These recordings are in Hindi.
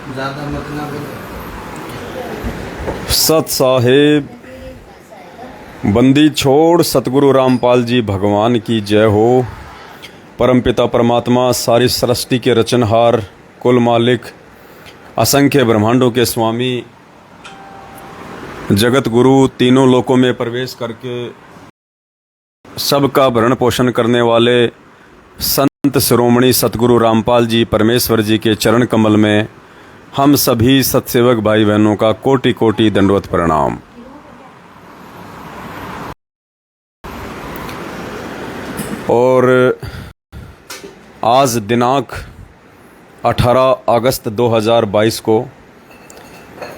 ज़्यादा मत ना बोलो। सत साहेब बंदी छोड़ सतगुरु रामपाल जी भगवान की जय हो। परमपिता परमात्मा सारी सृष्टि के रचनहार, कुल मालिक, असंख्य ब्रह्मांडों के स्वामी, जगत गुरु, तीनों लोकों में प्रवेश करके सबका भरण पोषण करने वाले संत शिरोमणि सतगुरु रामपाल जी परमेश्वर जी के चरण कमल में हम सभी सत्सेवक भाई बहनों का कोटि कोटि दंडवत प्रणाम। और आज दिनांक 18 अगस्त 2022 को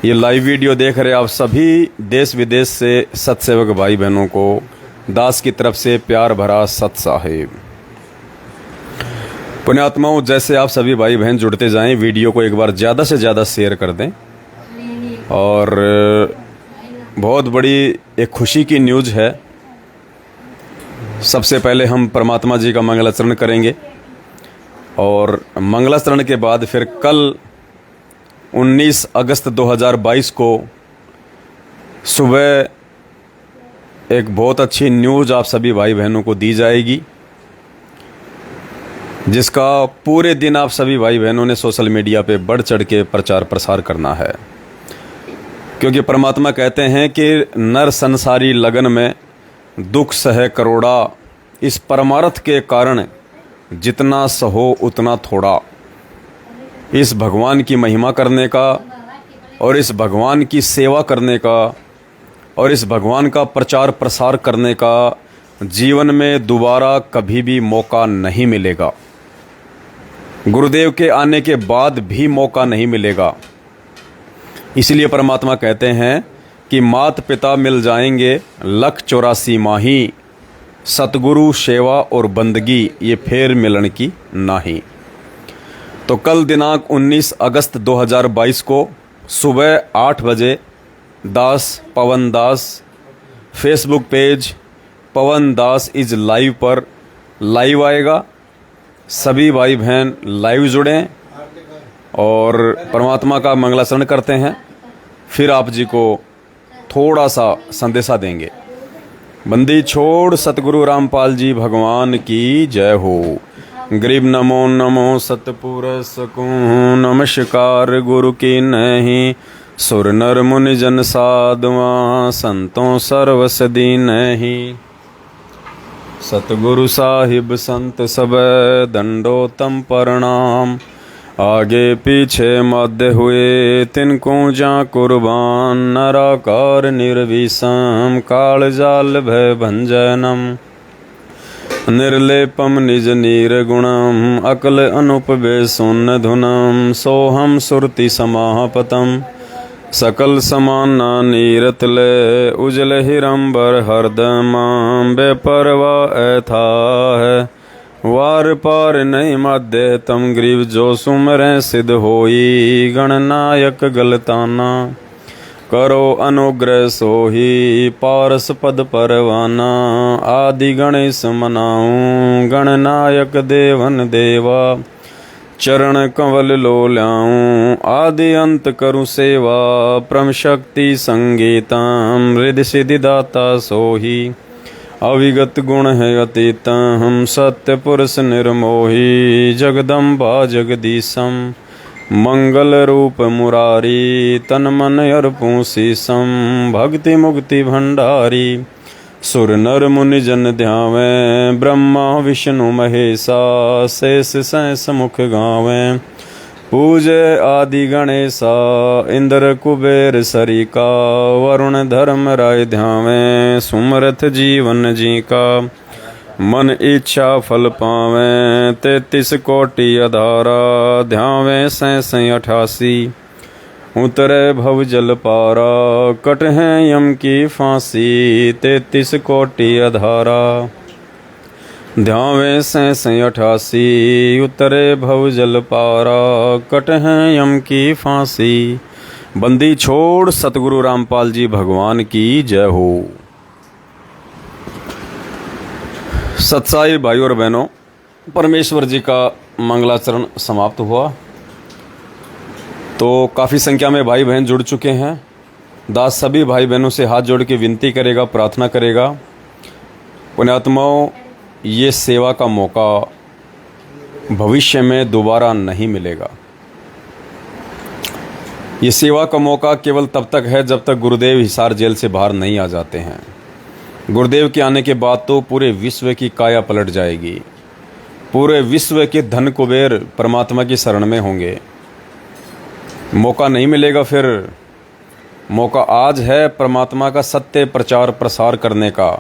ये लाइव वीडियो देख रहे आप सभी देश विदेश से सत्सेवक भाई बहनों को दास की तरफ से प्यार भरा सत साहेब। पुण्यात्माओं, जैसे आप सभी भाई बहन जुड़ते जाएं, वीडियो को एक बार ज़्यादा से ज़्यादा शेयर कर दें। और बहुत बड़ी एक खुशी की न्यूज़ है। सबसे पहले हम परमात्मा जी का मंगलाचरण करेंगे और मंगलाचरण के बाद फिर कल 19 अगस्त 2022 को सुबह एक बहुत अच्छी न्यूज़ आप सभी भाई बहनों को दी जाएगी, जिसका पूरे दिन आप सभी भाई बहनों ने सोशल मीडिया पे बढ़ चढ़ के प्रचार प्रसार करना है। क्योंकि परमात्मा कहते हैं कि नर संसारी लगन में दुख सहे करोड़ा, इस परमार्थ के कारण जितना सहो उतना थोड़ा। इस भगवान की महिमा करने का और इस भगवान की सेवा करने का और इस भगवान का प्रचार प्रसार करने का जीवन में दोबारा कभी भी मौका नहीं मिलेगा। गुरुदेव के आने के बाद भी मौका नहीं मिलेगा। इसलिए परमात्मा कहते हैं कि मात पिता मिल जाएंगे 184 माही, सतगुरु सेवा और बंदगी ये फेर मिलन की नाही। तो कल दिनांक 19 अगस्त 2022 को सुबह 8 बजे Das Pawan Das Facebook page Pawan Das is live पर लाइव आएगा। सभी भाई बहन लाइव जुड़ें और परमात्मा का मंगलाचरण करते हैं, फिर आप जी को थोड़ा सा संदेशा देंगे। बंदी छोड़ सतगुरु रामपाल जी भगवान की जय हो। गरीब नमो नमो सतपुरुष को नमस्कार गुरु की नहीं, सुर नर मुनि जन साधुआ संतों सर्वसदी नहीं। सतगुरु साहिब संत सब दंडोतम प्रणाम, आगे पीछे मध्य हुए तिनको जा कुर्बान। नराकार निर्विषम काल जाल भय भंजनम, निर्लेपम निज नीरगुणम अकल अनुपवे सुन धुनम। सोहम सुरति समापतम सकल समाना नीरत ले, उजल हिरंबर हरदमाम बेपरवा ऐथा है। वार पार नहीं मध्य तम ग्रीव जो सुमरें सिद्ध होई। गणनायक गलताना करो अनुग्रह सोही, पारस पद परवाना आदि गणेश मनाऊं। गणनायक देवन देवा चरण कंवल लो ल्याऊं। आदि अंत करु सेवा परम शक्ति संगीतम। हृदय सिद्धि दाता सोही, अविगत गुण है अतीत। हम सत्य पुरुष निर्मोही, जगदम्बा जगदीशम। मंगल रूप मुरारी, तन मन अर्पूं शीसम। भक्ति मुक्ति भंडारी, सुर नर मुनि जन ध्यावें। ब्रह्मा विष्णु महेशा, शेष सहस मुख गावें। पूजे आदि गणेशा, इंद्र कुबेर सरिका। वरुण धर्म राय ध्यावें, सुमरथ जीवन जी का। मन इच्छा फल पावें, 33 कोटि अधारा। ध्यावें 88 उतरे भव जल पारा। कट है यम की फांसी, 33 कोटि अधारा। ध्यावें 88 उतरे भव जल पारा। कट है यम की फांसी। बंदी छोड़ सतगुरु रामपाल जी भगवान की जय हो। सत्साई भाई और बहनों, परमेश्वर जी का मंगलाचरण समाप्त हुआ। तो काफ़ी संख्या में भाई बहन जुड़ चुके हैं। दास सभी भाई बहनों से हाथ जोड़ के विनती करेगा, प्रार्थना करेगा, पुण्यात्माओं, ये सेवा का मौका भविष्य में दोबारा नहीं मिलेगा। ये सेवा का मौका केवल तब तक है जब तक गुरुदेव हिसार जेल से बाहर नहीं आ जाते हैं। गुरुदेव के आने के बाद तो पूरे विश्व की काया पलट जाएगी। पूरे विश्व के धन कुबेर परमात्मा की शरण में होंगे। मौका नहीं मिलेगा फिर। मौका आज है परमात्मा का सत्य प्रचार प्रसार करने का,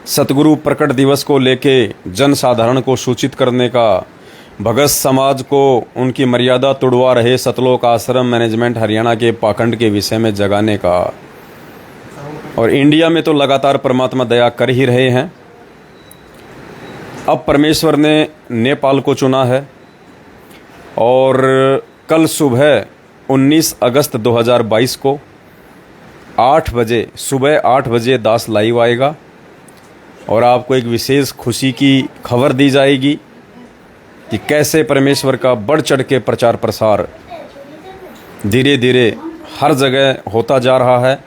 सतगुरु प्रकट दिवस को लेके जन साधारण को सूचित करने का, भगत समाज को उनकी मर्यादा तुड़वा रहे सतलोक आश्रम मैनेजमेंट हरियाणा के पाखंड के विषय में जगाने का। और इंडिया में तो लगातार परमात्मा दया कर ही रहे हैं। अब परमेश्वर ने नेपाल को चुना है और कल सुबह 19 अगस्त 2022 को 8 बजे, सुबह 8 बजे दास लाइव आएगा और आपको एक विशेष खुशी की खबर दी जाएगी कि कैसे परमेश्वर का बढ़ चढ़ के प्रचार प्रसार धीरे धीरे हर जगह होता जा रहा है,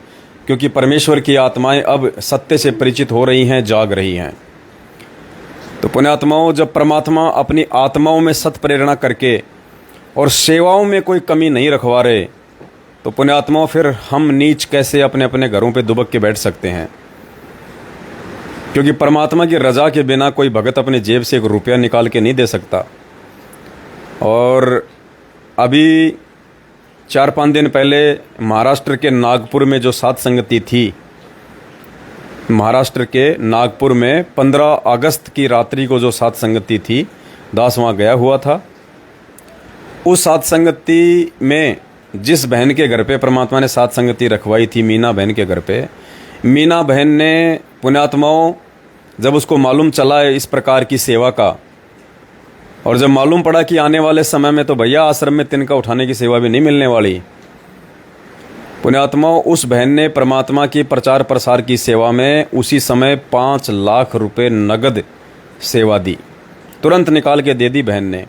क्योंकि परमेश्वर की आत्माएं अब सत्य से परिचित हो रही हैं, जाग रही हैं। तो पुण्यात्माओं, जब परमात्मा अपनी आत्माओं में सत प्रेरणा करके और सेवाओं में कोई कमी नहीं रखवा रहे, तो पुण्यात्माओं फिर हम नीच कैसे अपने अपने घरों पे दुबक के बैठ सकते हैं? क्योंकि परमात्मा की रजा के बिना कोई भगत अपने जेब से 1 रुपया निकाल के नहीं दे सकता। और अभी 4-5 दिन पहले महाराष्ट्र के नागपुर में जो सात संगति थी, महाराष्ट्र के नागपुर में 15 अगस्त की रात्रि को जो सात संगति थी, दास वहाँ गया हुआ था। उस सात संगति में जिस बहन के घर पे परमात्मा ने सात संगति रखवाई थी, मीना बहन के घर पे, मीना बहन ने पुण्यात्माओं जब उसको मालूम चला इस प्रकार की सेवा का, और जब मालूम पड़ा कि आने वाले समय में तो भैया आश्रम में तिनका उठाने की सेवा भी नहीं मिलने वाली, पुण्यात्माओं उस बहन ने परमात्मा की प्रचार प्रसार की सेवा में उसी समय 5 लाख रुपए नगद सेवा दी। तुरंत निकाल के दे दी बहन ने।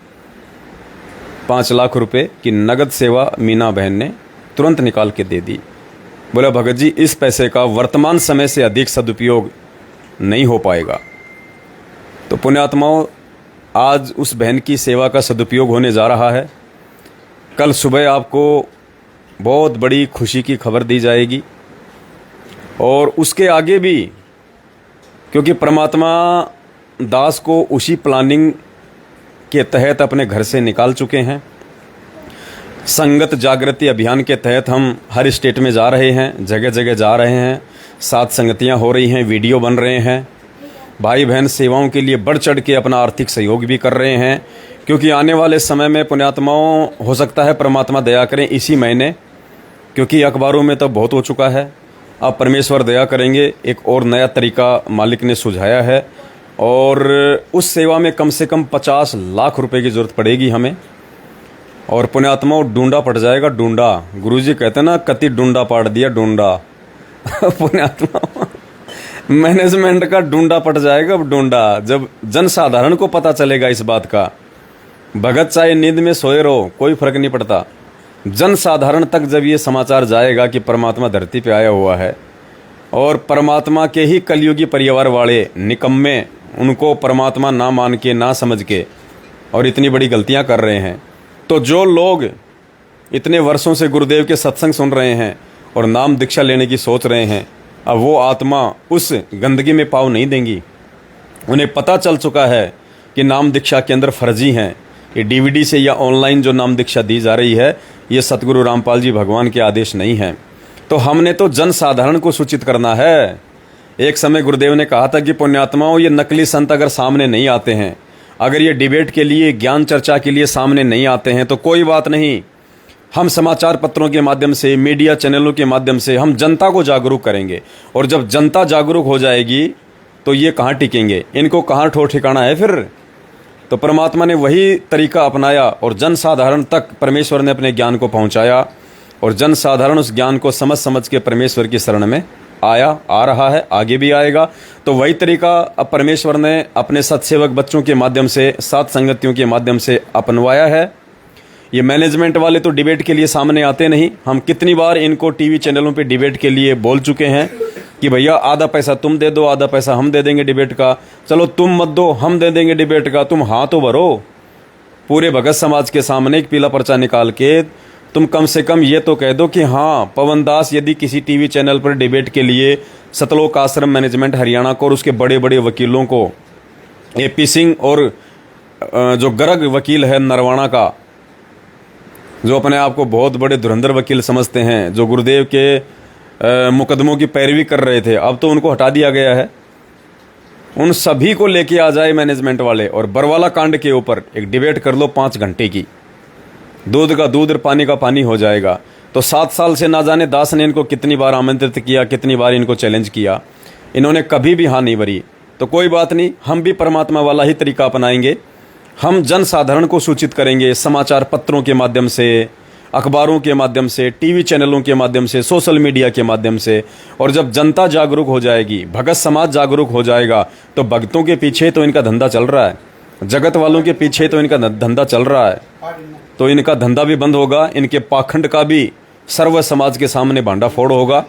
5 लाख रुपए की नगद सेवा मीना बहन ने तुरंत निकाल के दे दी। बोला भगत जी, इस पैसे का वर्तमान समय से अधिक सदुपयोग नहीं हो पाएगा। तो पुण्यात्माओं, आज उस बहन की सेवा का सदुपयोग होने जा रहा है। कल सुबह आपको बहुत बड़ी खुशी की खबर दी जाएगी और उसके आगे भी, क्योंकि परमात्मा दास को उसी प्लानिंग के तहत अपने घर से निकाल चुके हैं। संगत जागृति अभियान के तहत हम हर स्टेट में जा रहे हैं, जगह जगह जा रहे हैं, सात संगतियां हो रही हैं, वीडियो बन रहे हैं। भाई बहन सेवाओं के लिए बढ़ चढ़ के अपना आर्थिक सहयोग भी कर रहे हैं, क्योंकि आने वाले समय में पुण्यात्माओं हो सकता है परमात्मा दया करें इसी महीने, क्योंकि अखबारों में तो बहुत हो चुका है। अब परमेश्वर दया करेंगे, एक और नया तरीका मालिक ने सुझाया है और उस सेवा में कम से कम 50 लाख रुपए की ज़रूरत पड़ेगी हमें। और पुण्यात्माओं डूंडा पड़ जाएगा, डूंडा। गुरुजी कहते हैं ना, कति डूंडा पाड़ दिया डूंडा। पुण्यात्माओं मैनेजमेंट का डूंडा पड़ जाएगा। अब डूंडा जब जन साधारण को पता चलेगा इस बात का, भगत चाहे नींद में सोए रहो, कोई फर्क नहीं पड़ता। जन साधारण तक जब ये समाचार जाएगा कि परमात्मा धरती पे आया हुआ है और परमात्मा के ही कलयुगी परिवार वाले निकम्मे उनको परमात्मा ना मान के, ना समझ के और इतनी बड़ी गलतियां कर रहे हैं, तो जो लोग इतने वर्षों से गुरुदेव के सत्संग सुन रहे हैं और नाम दीक्षा लेने की सोच रहे हैं, अब वो आत्मा उस गंदगी में पाँव नहीं देंगी। उन्हें पता चल चुका है कि नाम दीक्षा के अंदर फर्जी हैं। ये डीवीडी से या ऑनलाइन जो नाम दीक्षा दी जा रही है, ये सतगुरु रामपाल जी भगवान के आदेश नहीं है। तो हमने तो जन साधारण को सूचित करना है। एक समय गुरुदेव ने कहा था कि पुण्यात्माओं, ये नकली संत अगर सामने नहीं आते हैं, अगर ये डिबेट के लिए, ज्ञान चर्चा के लिए सामने नहीं आते हैं, तो कोई बात नहीं, हम समाचार पत्रों के माध्यम से, मीडिया चैनलों के माध्यम से हम जनता को जागरूक करेंगे। और जब जनता जागरूक हो जाएगी तो ये कहाँ टिकेंगे, इनको कहाँ ठोर ठिकाना है फिर। तो परमात्मा ने वही तरीका अपनाया और जन साधारण तक परमेश्वर ने अपने ज्ञान को पहुंचाया और जन साधारण उस ज्ञान को समझ समझ के परमेश्वर की शरण में आ रहा है, आगे भी आएगा। तो वही तरीका अब परमेश्वर ने अपने सत्सेवक बच्चों के माध्यम से, सात संगतियों के माध्यम से अपनवाया है। ये मैनेजमेंट वाले तो डिबेट के लिए सामने आते नहीं। हम कितनी बार इनको टीवी चैनलों पे डिबेट के लिए बोल चुके हैं कि भैया आधा पैसा तुम दे दो, आधा पैसा हम दे देंगे डिबेट का। चलो तुम मत दो, हम दे देंगे डिबेट का, तुम हाँ तो भरो। पूरे भगत समाज के सामने एक पीला पर्चा निकाल के तुम कम से कम ये तो कह दो कि हाँ, पवन दास यदि किसी टीवी चैनल पर डिबेट के लिए सतलोक आश्रम मैनेजमेंट हरियाणा को और उसके बड़े बड़े वकीलों को, एपी सिंह और जो गर्ग वकील है नरवाणा का, जो अपने आप को बहुत बड़े धुरंधर वकील समझते हैं, जो गुरुदेव के मुकदमों की पैरवी कर रहे थे, अब तो उनको हटा दिया गया है। उन सभी को लेके आ जाए मैनेजमेंट वाले और बरवाला कांड के ऊपर एक डिबेट कर लो 5 घंटे की। दूध का दूध और पानी का पानी हो जाएगा। तो 7 साल से ना जाने दास ने इनको कितनी बार आमंत्रित किया, कितनी बार इनको चैलेंज किया, इन्होंने कभी भी हाँ नहीं भरी। तो कोई बात नहीं, हम भी परमात्मा वाला ही तरीका अपनाएंगे। हम जनसाधारण को सूचित करेंगे समाचार पत्रों के माध्यम से, अखबारों के माध्यम से, टीवी चैनलों के माध्यम से, सोशल मीडिया के माध्यम से। और जब जनता जागरूक हो जाएगी, भगत समाज जागरूक हो जाएगा, तो भक्तों के पीछे तो इनका धंधा चल रहा है, जगत वालों के पीछे तो इनका धंधा चल रहा है, तो इनका धंधा भी बंद होगा, इनके पाखंड का भी सर्व समाज के सामने भांडा फोड़ होगा।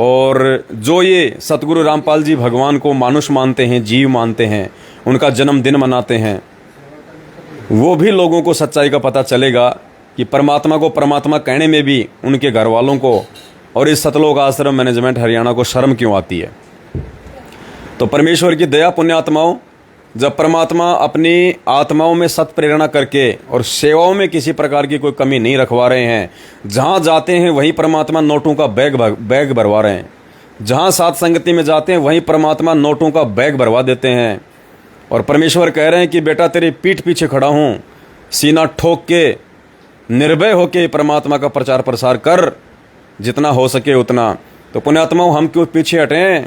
और जो ये सतगुरु रामपाल जी भगवान को मानुष मानते हैं, जीव मानते हैं, उनका जन्मदिन मनाते हैं, वो भी लोगों को सच्चाई का पता चलेगा कि परमात्मा को परमात्मा कहने में भी उनके घर वालों को और इस सतलोक आश्रम मैनेजमेंट हरियाणा को शर्म क्यों आती है। तो परमेश्वर की दया पुण्यात्माओं, जब परमात्मा अपनी आत्माओं में सत प्रेरणा करके और सेवाओं में किसी प्रकार की कोई कमी नहीं रखवा रहे हैं, जहाँ जाते हैं वहीं परमात्मा नोटों का बैग भरवा रहे हैं, जहाँ साथ संगति में जाते हैं वहीं परमात्मा नोटों का बैग भरवा देते हैं। और परमेश्वर कह रहे हैं कि बेटा तेरी पीठ पीछे खड़ा हूँ, सीना ठोक के निर्भय होके परमात्मा का प्रचार प्रसार कर, जितना हो सके उतना। तो पुण्यात्माओं, हम क्यों पीछे हटें।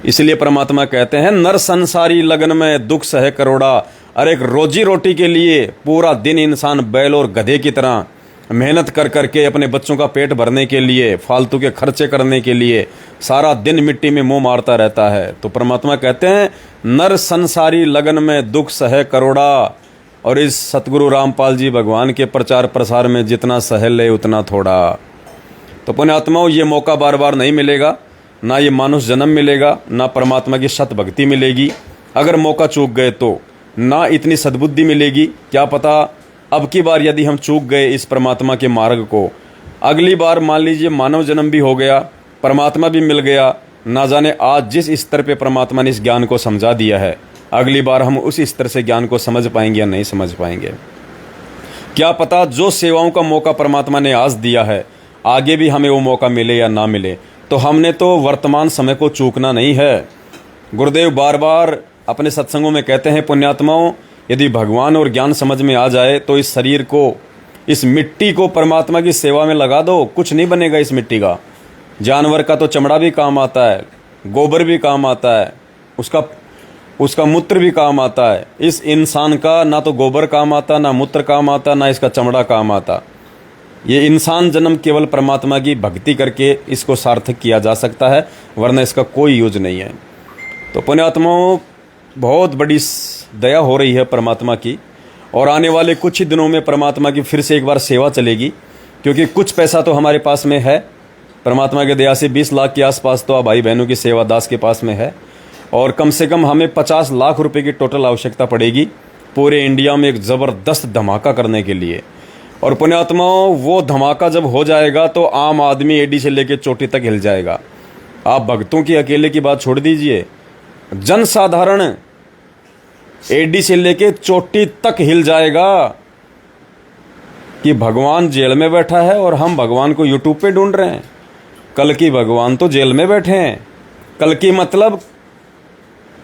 इसलिए परमात्मा कहते हैं नर संसारी लगन में दुख सहे करोड़ा। अरे एक रोजी रोटी के लिए पूरा दिन इंसान बैल और गधे की तरह मेहनत कर करके अपने बच्चों का पेट भरने के लिए, फालतू के खर्चे करने के लिए सारा दिन मिट्टी में मुंह मारता रहता है। तो परमात्मा कहते हैं नर संसारी लगन में दुख सहे करोड़ा। और इस सतगुरु रामपाल जी भगवान के प्रचार प्रसार में जितना सह ले उतना थोड़ा। तो पुण्यात्माओं, ये मौका बार बार नहीं मिलेगा, ना ये मानुष जन्म मिलेगा, ना परमात्मा की सत भक्ति मिलेगी। अगर मौका चूक गए तो ना इतनी सद्बुद्धि मिलेगी। क्या पता अब की बार यदि हम चूक गए इस परमात्मा के मार्ग को, अगली बार मान लीजिए मानव जन्म भी हो गया, परमात्मा भी मिल गया, ना जाने आज जिस स्तर पे परमात्मा ने इस ज्ञान को समझा दिया है, अगली बार हम उस स्तर से ज्ञान को समझ पाएंगे या नहीं समझ पाएंगे। क्या पता जो सेवाओं का मौका परमात्मा ने आज दिया है, आगे भी हमें वो मौका मिले या ना मिले। तो हमने तो वर्तमान समय को चूकना नहीं है। गुरुदेव बार बार अपने सत्संगों में कहते हैं पुण्यात्माओं, यदि भगवान और ज्ञान समझ में आ जाए तो इस शरीर को, इस मिट्टी को परमात्मा की सेवा में लगा दो, कुछ नहीं बनेगा इस मिट्टी का। जानवर का तो चमड़ा भी काम आता है, गोबर भी काम आता है, उसका मूत्र भी काम आता है। इस इंसान का ना तो गोबर काम आता, ना मूत्र काम आता, ना इसका चमड़ा काम आता। ये इंसान जन्म केवल परमात्मा की भक्ति करके इसको सार्थक किया जा सकता है, वरना इसका कोई यूज नहीं है। तो पुण्यात्माओं, बहुत बड़ी दया हो रही है परमात्मा की, और आने वाले कुछ ही दिनों में परमात्मा की फिर से एक बार सेवा चलेगी, क्योंकि कुछ पैसा तो हमारे पास में है। परमात्मा की दया से 20 लाख के आसपास तो भाई बहनों की सेवा दास के पास में है, और कम से कम हमें 50 लाख रुपए की टोटल आवश्यकता पड़ेगी पूरे इंडिया में एक ज़बरदस्त धमाका करने के लिए। और पुण्यात्माओं, वो धमाका जब हो जाएगा तो आम आदमी एडी से लेकर चोटी तक हिल जाएगा। आप भक्तों की अकेले की बात छोड़ दीजिए, जनसाधारण एडी से लेकर चोटी तक हिल जाएगा कि भगवान जेल में बैठा है और हम भगवान को यूट्यूब पे ढूंढ रहे हैं। कल की भगवान तो जेल में बैठे हैं। कल की मतलब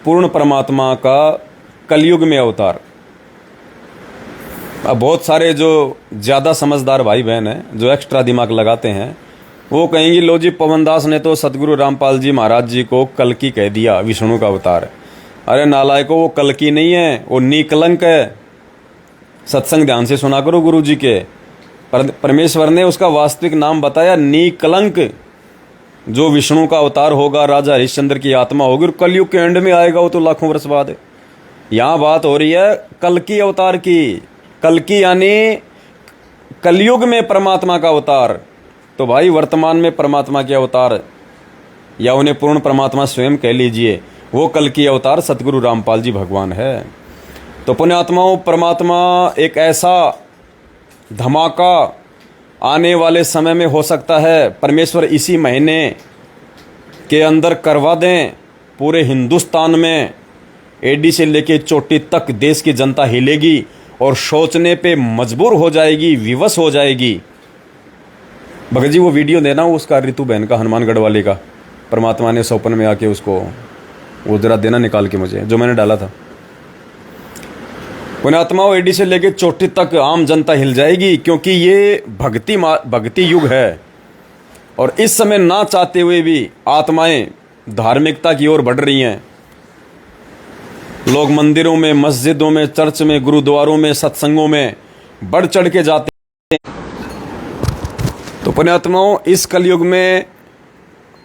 पूर्ण परमात्मा का कलयुग में अवतार। अब बहुत सारे जो ज़्यादा समझदार भाई बहन हैं, जो एक्स्ट्रा दिमाग लगाते हैं, वो कहेंगे लो जी पवन दास ने तो सतगुरु रामपाल जी महाराज जी को कल्कि कह दिया, विष्णु का अवतार। अरे नालायको, वो कल्कि नहीं है, वो नीकलंक है। सत्संग ध्यान से सुना करो गुरु जी के। परमेश्वर ने उसका वास्तविक नाम बताया, नीकलंक। जो विष्णु का अवतार होगा, राजा हरिश्चंद्र की आत्मा होगी, और कलयुग के एंड में आएगा वो तो लाखों वर्ष बाद। यहाँ बात हो रही है कल्कि अवतार की। कल्कि यानी कलयुग में परमात्मा का अवतार। तो भाई वर्तमान में परमात्मा के अवतार या उन्हें पूर्ण परमात्मा स्वयं कह लीजिए, वो कल्कि अवतार सतगुरु रामपाल जी भगवान है। तो पुण्यात्माओं, परमात्मा एक ऐसा धमाका आने वाले समय में हो सकता है, परमेश्वर इसी महीने के अंदर करवा दें। पूरे हिंदुस्तान में एडी से लेके चोटी तक देश की जनता हिलेगी और सोचने पे मजबूर हो जाएगी, विवश हो जाएगी। भगत जी वो वीडियो देना उसका, रितु बहन का, हनुमानगढ़ वाले का, परमात्मा ने सौपन में आके उसको वो जरा देना निकाल के मुझे, जो मैंने डाला था। पुण्यात्माओं, एडी से लेके चोटी तक आम जनता हिल जाएगी, क्योंकि ये भक्ति युग है। और इस समय ना चाहते हुए भी आत्माएं धार्मिकता की ओर बढ़ रही हैं। लोग मंदिरों में, मस्जिदों में, चर्च में, गुरुद्वारों में, सत्संगों में बढ़ चढ़ के जाते हैं। तो पुण्यात्माओं, इस कलयुग में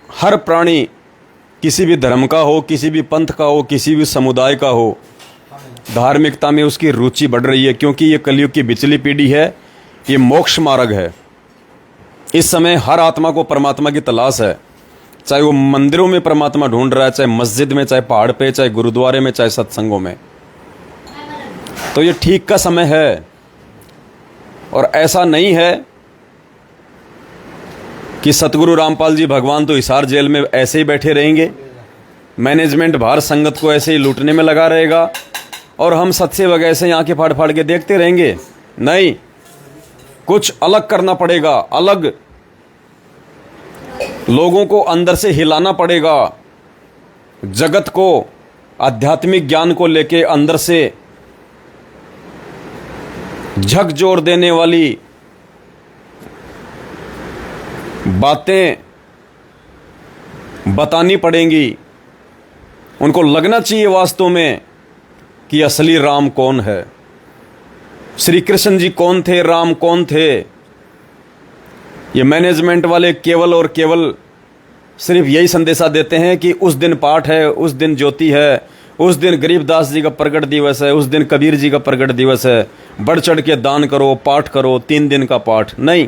हर प्राणी, किसी भी धर्म का हो, किसी भी पंथ का हो, किसी भी समुदाय का हो, धार्मिकता में उसकी रुचि बढ़ रही है, क्योंकि ये कलयुग की बिचली पीढ़ी है, ये मोक्ष मार्ग है। इस समय हर आत्मा को परमात्मा की तलाश है, चाहे वो मंदिरों में परमात्मा ढूंढ रहा है, चाहे मस्जिद में, चाहे पहाड़ पे, चाहे गुरुद्वारे में, चाहे सत्संगों में। तो ये ठीक का समय है। और ऐसा नहीं है कि सतगुरु रामपाल जी भगवान तो हिसार जेल में ऐसे ही बैठे रहेंगे, मैनेजमेंट बाहर संगत को ऐसे ही लूटने में लगा रहेगा और हम सत्सेवक ऐसे ही आंखें फाड़ फाड़ के देखते रहेंगे। नहीं, कुछ अलग करना पड़ेगा। अलग लोगों को अंदर से हिलाना पड़ेगा। जगत को आध्यात्मिक ज्ञान को लेके अंदर से झकझोर देने वाली बातें बतानी पड़ेंगी। उनको लगना चाहिए वास्तव में कि असली राम कौन है, श्री कृष्ण जी कौन थे, राम कौन थे। ये मैनेजमेंट वाले केवल और केवल सिर्फ यही संदेशा देते हैं कि उस दिन पाठ है, उस दिन ज्योति है, उस दिन गरीबदास जी का प्रकट दिवस है, उस दिन कबीर जी का प्रकट दिवस है, बढ़ चढ़ के दान करो, पाठ करो, 3 दिन का पाठ। नहीं,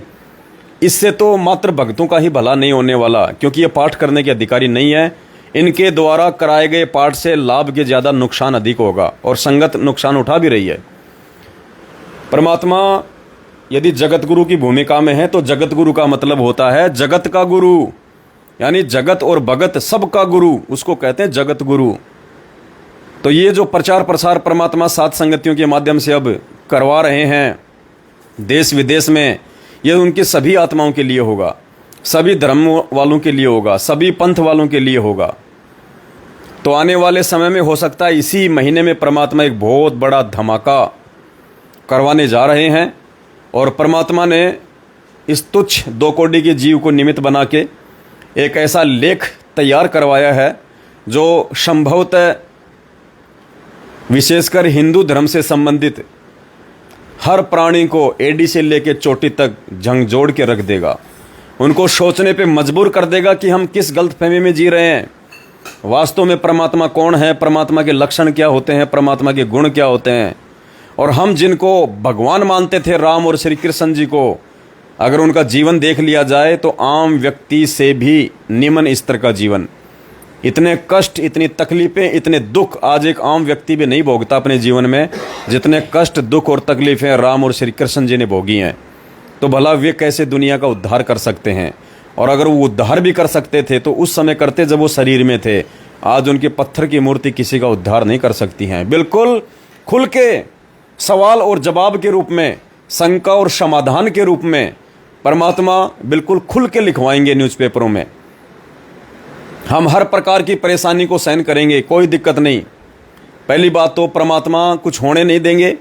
इससे तो मात्र भक्तों का ही भला नहीं होने वाला, क्योंकि ये पाठ करने के अधिकारी नहीं है। इनके द्वारा कराए गए पाठ से लाभ के ज़्यादा नुकसान अधिक होगा, और संगत नुकसान उठा भी रही है। परमात्मा यदि जगत गुरु की भूमिका में है, तो जगत गुरु का मतलब होता है जगत का गुरु, यानी जगत और भगत सब का गुरु, उसको कहते हैं जगत गुरु। तो ये जो प्रचार प्रसार परमात्मा सात संगतियों के माध्यम से अब करवा रहे हैं देश विदेश में, ये उनके सभी आत्माओं के लिए होगा, सभी धर्म वालों के लिए होगा, सभी पंथ वालों के लिए होगा। तो आने वाले समय में हो सकता है इसी महीने में परमात्मा एक बहुत बड़ा धमाका करवाने जा रहे हैं। और परमात्मा ने इस तुच्छ 2 कौड़ी के जीव को निमित्त बना के एक ऐसा लेख तैयार करवाया है जो संभवतः विशेषकर हिंदू धर्म से संबंधित हर प्राणी को एडी से लेकर चोटी तक झंझोड़ के रख देगा। उनको सोचने पे मजबूर कर देगा कि हम किस गलतफहमी में जी रहे हैं, वास्तव में परमात्मा कौन है, परमात्मा के लक्षण क्या होते हैं, परमात्मा के गुण क्या होते हैं। और हम जिनको भगवान मानते थे, राम और श्री कृष्ण जी को, अगर उनका जीवन देख लिया जाए तो आम व्यक्ति से भी निम्न स्तर का जीवन। इतने कष्ट, इतनी तकलीफ़ें, इतने दुख आज एक आम व्यक्ति भी नहीं भोगता अपने जीवन में, जितने कष्ट, दुख और तकलीफ़ें राम और श्री कृष्ण जी ने भोगी हैं। तो भला वे कैसे दुनिया का उद्धार कर सकते हैं? और अगर वो उद्धार भी कर सकते थे तो उस समय करते जब वो शरीर में थे। आज उनके पत्थर की मूर्ति किसी का उद्धार नहीं कर सकती हैं। बिल्कुल खुल के सवाल और जवाब के रूप में, शंका और समाधान के रूप में परमात्मा बिल्कुल खुल के लिखवाएंगे न्यूज़पेपरों में। हम हर प्रकार की परेशानी को सहन करेंगे, कोई दिक्कत नहीं। पहली बात तो परमात्मा कुछ होने नहीं देंगे,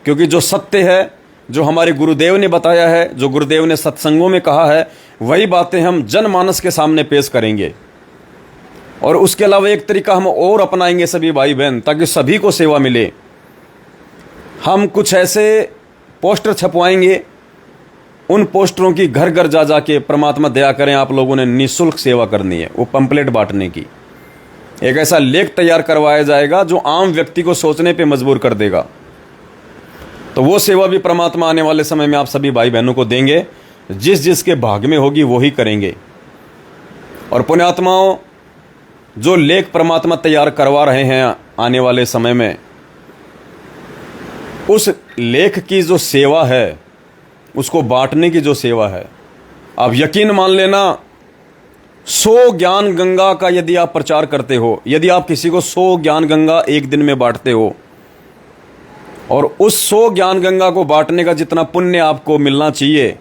क्योंकि जो सत्य है, जो हमारे गुरुदेव ने बताया है, जो गुरुदेव ने सत्संगों में कहा है, वही बातें हम जनमानस के सामने पेश करेंगे। और उसके अलावा एक तरीका हम और अपनाएंगे सभी भाई बहन, ताकि सभी को सेवा मिले। हम कुछ ऐसे पोस्टर छपवाएंगे, उन पोस्टरों की घर घर जा जाके परमात्मा दया करें आप लोगों ने निःशुल्क सेवा करनी है, वो पंपलेट बांटने की। एक ऐसा लेख तैयार करवाया जाएगा जो आम व्यक्ति को सोचने पे मजबूर कर देगा। तो वो सेवा भी परमात्मा आने वाले समय में आप सभी भाई बहनों को देंगे। जिस जिसके भाग में होगी वो ही करेंगे। और पुण्यात्माओं, जो लेख परमात्मा तैयार करवा रहे हैं आने वाले समय में, उस लेख की जो सेवा है, उसको बांटने की जो सेवा है, आप यकीन मान लेना, 100 ज्ञान गंगा का यदि आप प्रचार करते हो, यदि आप किसी को 100 ज्ञान गंगा एक दिन में बांटते हो, और उस 100 ज्ञान गंगा को बांटने का जितना पुण्य आपको मिलना चाहिए,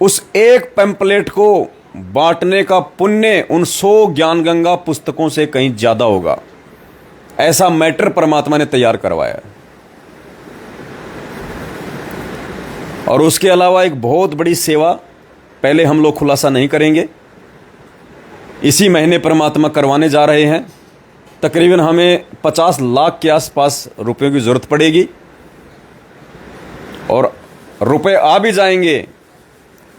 उस एक पैम्पलेट को बांटने का पुण्य उन 100 ज्ञान गंगा पुस्तकों से कहीं ज्यादा होगा। ऐसा मैटर परमात्मा ने तैयार करवाया। और उसके अलावा एक बहुत बड़ी सेवा, पहले हम लोग खुलासा नहीं करेंगे, इसी महीने परमात्मा करवाने जा रहे हैं। तकरीबन हमें 50 लाख के आसपास रुपयों की जरूरत पड़ेगी, और रुपए आ भी जाएंगे,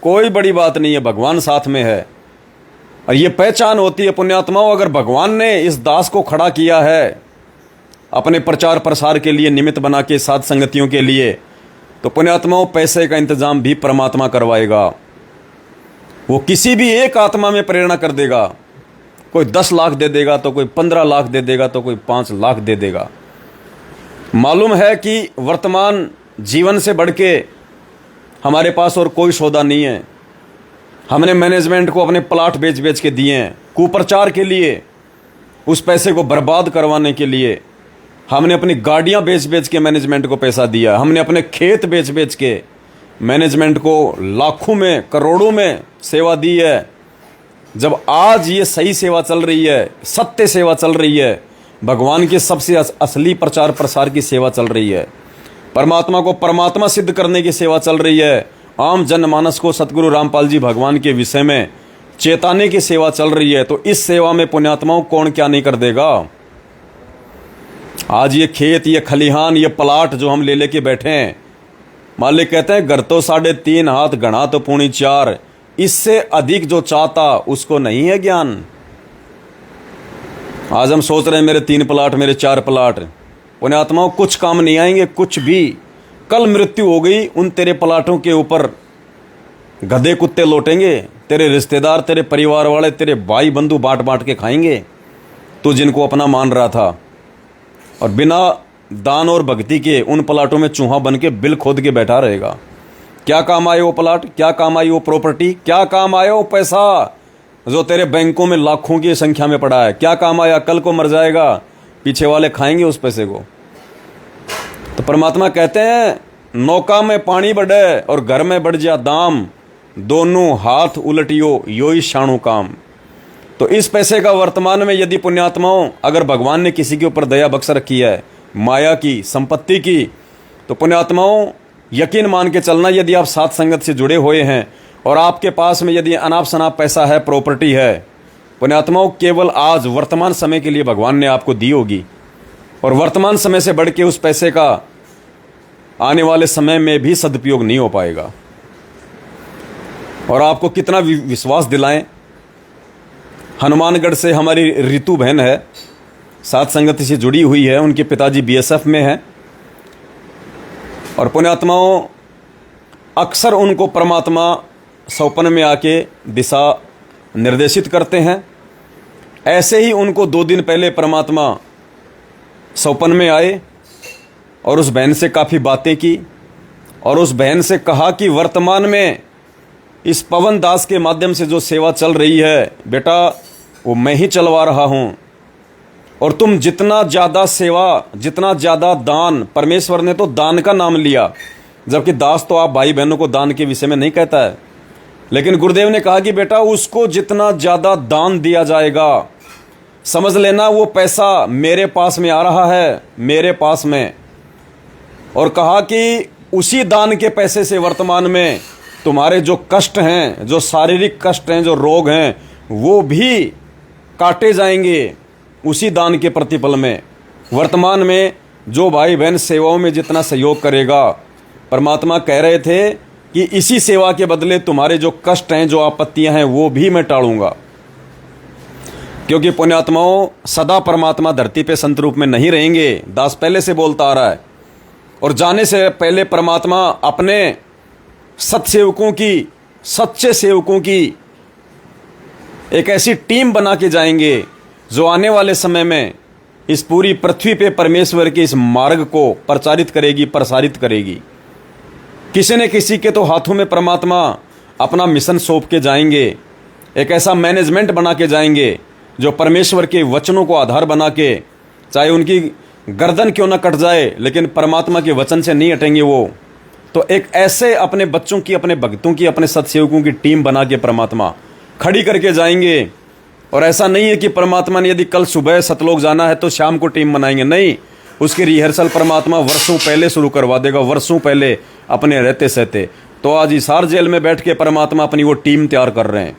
कोई बड़ी बात नहीं है, भगवान साथ में है। और ये पहचान होती है पुण्यात्माओं, अगर भगवान ने इस दास को खड़ा किया है अपने प्रचार प्रसार के लिए, निमित्त बना के साथ संगतियों के लिए, तो पुण्यात्माओं पैसे का इंतजाम भी परमात्मा करवाएगा। वो किसी भी एक आत्मा में प्रेरणा कर देगा। कोई 10 लाख दे देगा, तो कोई 15 लाख दे देगा, तो कोई 5 लाख दे देगा। मालूम है कि वर्तमान जीवन से बढ़ के हमारे पास और कोई सौदा नहीं है। हमने मैनेजमेंट को अपने प्लाट बेच बेच के दिए हैं कुप्रचार के लिए, उस पैसे को बर्बाद करवाने के लिए। हमने अपनी गाड़ियां बेच बेच के मैनेजमेंट को पैसा दिया। हमने अपने खेत बेच बेच के मैनेजमेंट को लाखों में, करोड़ों में सेवा दी है। जब आज ये सही सेवा चल रही है, सत्य सेवा चल रही है, भगवान के सबसे असली प्रचार प्रसार की सेवा चल रही है, परमात्मा को परमात्मा सिद्ध करने की सेवा चल रही है, आम जनमानस को सतगुरु रामपाल जी भगवान के विषय में चेताने की सेवा चल रही है, तो इस सेवा में पुण्यात्माओं कौन क्या नहीं कर देगा। आज ये खेत, ये खलिहान, ये प्लाट जो हम ले लेके बैठे हैं, मालिक कहते हैं घर तो 3.5 हाथ, घना तो 4.25, इससे अधिक जो चाहता उसको नहीं है ज्ञान। आज हम सोच रहे हैं मेरे 3 प्लाट, मेरे 4 प्लाट, पुण्यात्माओं कुछ काम नहीं आएंगे, कुछ भी। कल मृत्यु हो गई, उन तेरे प्लाटों के ऊपर गधे कुत्ते लौटेंगे, तेरे रिश्तेदार, तेरे परिवार वाले, तेरे भाई बंधु बांट बांट के खाएंगे, तू जिनको अपना मान रहा था। और बिना दान और भक्ति के उन प्लाटों में चूहा बन के बिल खोद के बैठा रहेगा। क्या काम आए वो प्लाट, क्या काम आई वो प्रॉपर्टी, क्या काम आया वो पैसा जो तेरे बैंकों में लाखों की संख्या में पड़ा है, क्या काम आया? कल को मर जाएगा, पीछे वाले खाएंगे उस पैसे को। तो परमात्मा कहते हैं, नौका में पानी बढ़े और घर में बढ़ जा दाम, दोनों हाथ उलटियो यो ही शाणु काम। तो इस पैसे का वर्तमान में यदि पुण्यात्माओं, अगर भगवान ने किसी के ऊपर दया बख्श रखी है, माया की, संपत्ति की, तो पुण्यात्माओं यकीन मान के चलना, यदि आप साथ संगत से जुड़े हुए हैं और आपके पास में यदि अनाप शनाप पैसा है, प्रॉपर्टी है, पुण्यात्माओं केवल आज वर्तमान समय के लिए भगवान ने आपको दी होगी, और वर्तमान समय से बढ़ के उस पैसे का आने वाले समय में भी सदुपयोग नहीं हो पाएगा। और आपको कितना विश्वास दिलाएं, हनुमानगढ़ से हमारी रितु बहन है, साथ संगति से जुड़ी हुई है, उनके पिताजी बीएसएफ में हैं, और पुण्यात्माओं अक्सर उनको परमात्मा सौपन में आके दिशा निर्देशित करते हैं। ऐसे ही उनको 2 दिन पहले परमात्मा सौपन में आए और उस बहन से काफ़ी बातें की, और उस बहन से कहा कि वर्तमान में इस पवन दास के माध्यम से जो सेवा चल रही है बेटा, वो मैं ही चलवा रहा हूँ, और तुम जितना ज़्यादा सेवा, जितना ज़्यादा दान, परमेश्वर ने तो दान का नाम लिया, जबकि दास तो आप भाई बहनों को दान के विषय में नहीं कहता है, लेकिन गुरुदेव ने कहा कि बेटा उसको जितना ज़्यादा दान दिया जाएगा, समझ लेना वो पैसा मेरे पास में आ रहा है, मेरे पास में। और कहा कि उसी दान के पैसे से वर्तमान में तुम्हारे जो कष्ट हैं, जो शारीरिक कष्ट हैं, जो रोग हैं, वो भी काटे जाएंगे उसी दान के प्रतिफल में। वर्तमान में जो भाई बहन सेवाओं में जितना सहयोग करेगा, परमात्मा कह रहे थे कि इसी सेवा के बदले तुम्हारे जो कष्ट हैं, जो आपत्तियां हैं, वो भी मैं टालूंगा। क्योंकि पुण्यात्माओं सदा परमात्मा धरती पे संत रूप में नहीं रहेंगे, दास पहले से बोलता आ रहा है। और जाने से पहले परमात्मा अपने सत्सेवकों की, सच्चे सेवकों की एक ऐसी टीम बना के जाएंगे जो आने वाले समय में इस पूरी पृथ्वी पे परमेश्वर के इस मार्ग को प्रचारित करेगी, प्रसारित करेगी। किसी न किसी के तो हाथों में परमात्मा अपना मिशन सौंप के जाएंगे, एक ऐसा मैनेजमेंट बना के जाएंगे जो परमेश्वर के वचनों को आधार बना के, चाहे उनकी गर्दन क्यों ना कट जाए लेकिन परमात्मा के वचन से नहीं हटेंगे वो, तो एक ऐसे अपने बच्चों की, अपने भक्तों की, अपने सत्सेवकों की टीम बना के परमात्मा खड़ी करके जाएंगे। और ऐसा नहीं है कि परमात्मा ने यदि कल सुबह सतलोक जाना है तो शाम को टीम बनाएंगे, नहीं, उसकी रिहर्सल परमात्मा वर्षों पहले शुरू करवा देगा, वर्षों पहले अपने रहते सहते। तो आज हिसार जेल में बैठ के परमात्मा अपनी वो टीम तैयार कर रहे हैं,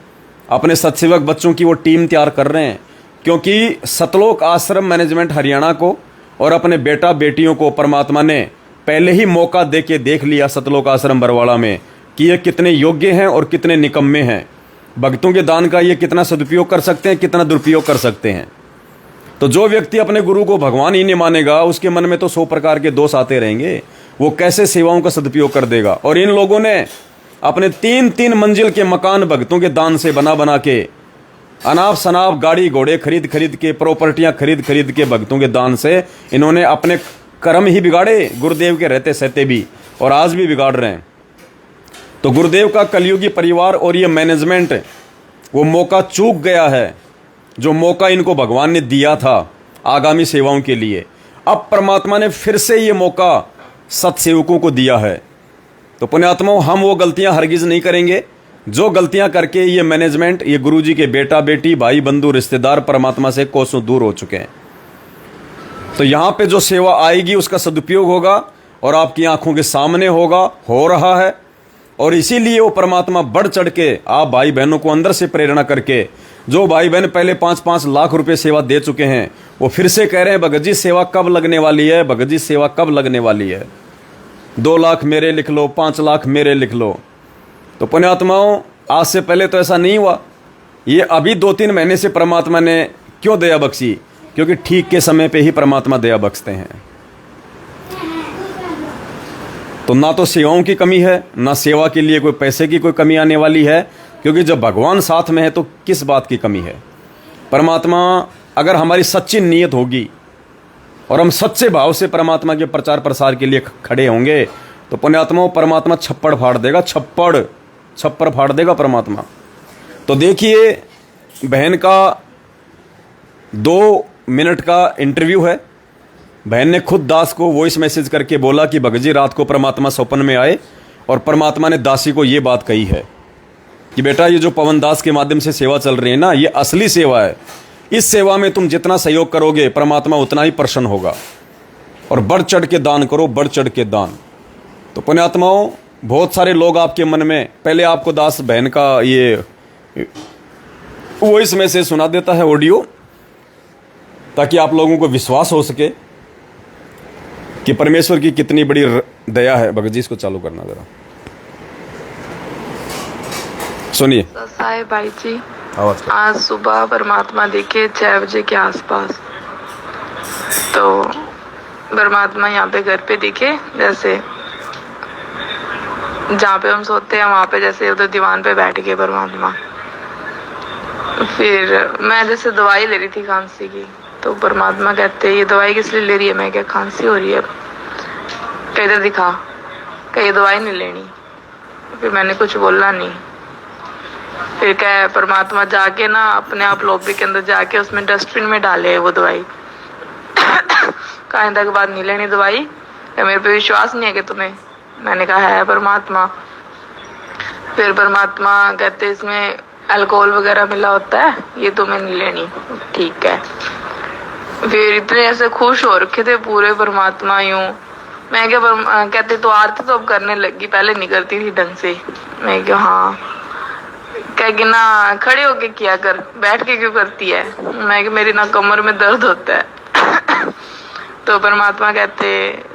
अपने सत्सेवक बच्चों की वो टीम तैयार कर रहे हैं, क्योंकि सतलोक आश्रम मैनेजमेंट हरियाणा को और अपने बेटा बेटियों को परमात्मा ने पहले ही मौका दे के देख लिया सतलोक आश्रम बरवाड़ा में कि ये कितने योग्य हैं और कितने निकम्मे हैं, भक्तों के दान का ये कितना सदुपयोग कर सकते हैं, कितना दुरुपयोग कर सकते हैं। तो जो व्यक्ति अपने गुरु को भगवान ही नहीं मानेगा उसके मन में तो 100 प्रकार के दोष आते रहेंगे, वो कैसे सेवाओं का सदुपयोग कर देगा। और इन लोगों ने अपने 3-3 मंजिल के मकान भक्तों के दान से बना बना के, अनाप शनाप गाड़ी घोड़े खरीद खरीद के, प्रॉपर्टियां खरीद खरीद के भक्तों के दान से इन्होंने अपने कर्म ही बिगाड़े, गुरुदेव के रहते सहते भी, और आज भी बिगाड़ रहे हैं। तो गुरुदेव का कलयुगी परिवार और ये मैनेजमेंट वो मौका चूक गया है जो मौका इनको भगवान ने दिया था आगामी सेवाओं के लिए। अब परमात्मा ने फिर से ये मौका सत्सेवकों को दिया है। तो पुण्यात्माओं, हम वो गलतियां हरगिज नहीं करेंगे जो गलतियां करके ये मैनेजमेंट, ये गुरुजी के बेटा बेटी, भाई बंधु, रिश्तेदार परमात्मा से कोसों दूर हो चुके हैं। तो यहाँ पे जो सेवा आएगी उसका सदुपयोग होगा और आपकी आंखों के सामने होगा, हो रहा है। और इसीलिए वो परमात्मा बढ़ चढ़ के आप भाई बहनों को अंदर से प्रेरणा करके, जो भाई बहन पहले 5-5 लाख रुपए सेवा दे चुके हैं वो फिर से कह रहे हैं भगत जी सेवा कब लगने वाली है, भगत जी सेवा कब लगने वाली है, 2 लाख मेरे लिख लो, 5 लाख मेरे लिख लो। तो पुण्यात्माओं, आज से पहले तो ऐसा नहीं हुआ। ये अभी 2-3 महीने से परमात्मा ने क्यों दया बख्शी? क्योंकि ठीक के समय पे ही परमात्मा दया बख्शते हैं। तो ना तो सेवाओं की कमी है, ना सेवा के लिए कोई पैसे की कोई कमी आने वाली है, क्योंकि जब भगवान साथ में है तो किस बात की कमी है। परमात्मा, अगर हमारी सच्ची नीयत होगी और हम सच्चे भाव से परमात्मा के प्रचार प्रसार के लिए खड़े होंगे तो पुण्यात्माओं परमात्मा छप्पड़ फाड़ देगा, छप्पड़ फाड़ देगा परमात्मा। तो देखिए, बहन का 2 मिनट का इंटरव्यू है। बहन ने खुद दास को वॉइस मैसेज करके बोला कि भगत जी रात को परमात्मा स्वप्न में आए और परमात्मा ने दासी को ये बात कही है कि बेटा ये जो पवन दास के माध्यम से सेवा चल रही है ना, ये असली सेवा है। इस सेवा में तुम जितना सहयोग करोगे परमात्मा उतना ही प्रसन्न होगा, और बढ़ चढ़ के दान करो, बढ़ चढ़ के दान। तो पुण्यात्माओं, बहुत सारे लोग आपके मन में, पहले आपको दास बहन का ये वॉइस मैसेज सुना देता है, ऑडियो, ताकि आप लोगों को विश्वास हो सके कि परमेश्वर की कितनी बड़ी दया है। भगत जी इसको चालू करना जरा, सुनिए। साहेब भाई जी, आज सुबह परमात्मा देखे 6 बजे के आसपास, तो परमात्मा यहाँ पे घर पे दिखे, जैसे जहाँ पे हम सोते हैं वहाँ पे, जैसे उधर दीवान पे बैठ गए परमात्मा। फिर मैं जैसे दवाई ले रही थी खांसी की, तो परमात्मा कहते ये दवाई किस लिए ले रही है? मैं क्या, खांसी हो रही है। इधर दिखा, कहीं दवाई नहीं लेनी। फिर मैंने कुछ बोला नहीं। फिर क्या, परमात्मा जाके ना अपने आप लॉबी के अंदर जाके उसमें डस्टबिन में डाले वो दवाई। कहा के बाद नहीं लेनी दवाई, मेरे पे विश्वास नहीं है कि तुम्हें? मैंने कहा है परमात्मा। फिर परमात्मा कहते इसमें अल्कोहल वगैरह मिला होता है, ये तुम्हें नहीं लेनी। ठीक है। फिर इतने ऐसे खुश हो रखे थे पूरे परमात्मा यूं। मैं क्या, कहते तो आरती तो अब करने लगी, पहले नहीं करती थी ढंग से। मैं क्या, हाँ। कहेगी ना खड़े होके किया कर, बैठ के क्यों करती है? मैं क्या, मेरी ना कमर में दर्द होता है। तो परमात्मा कहते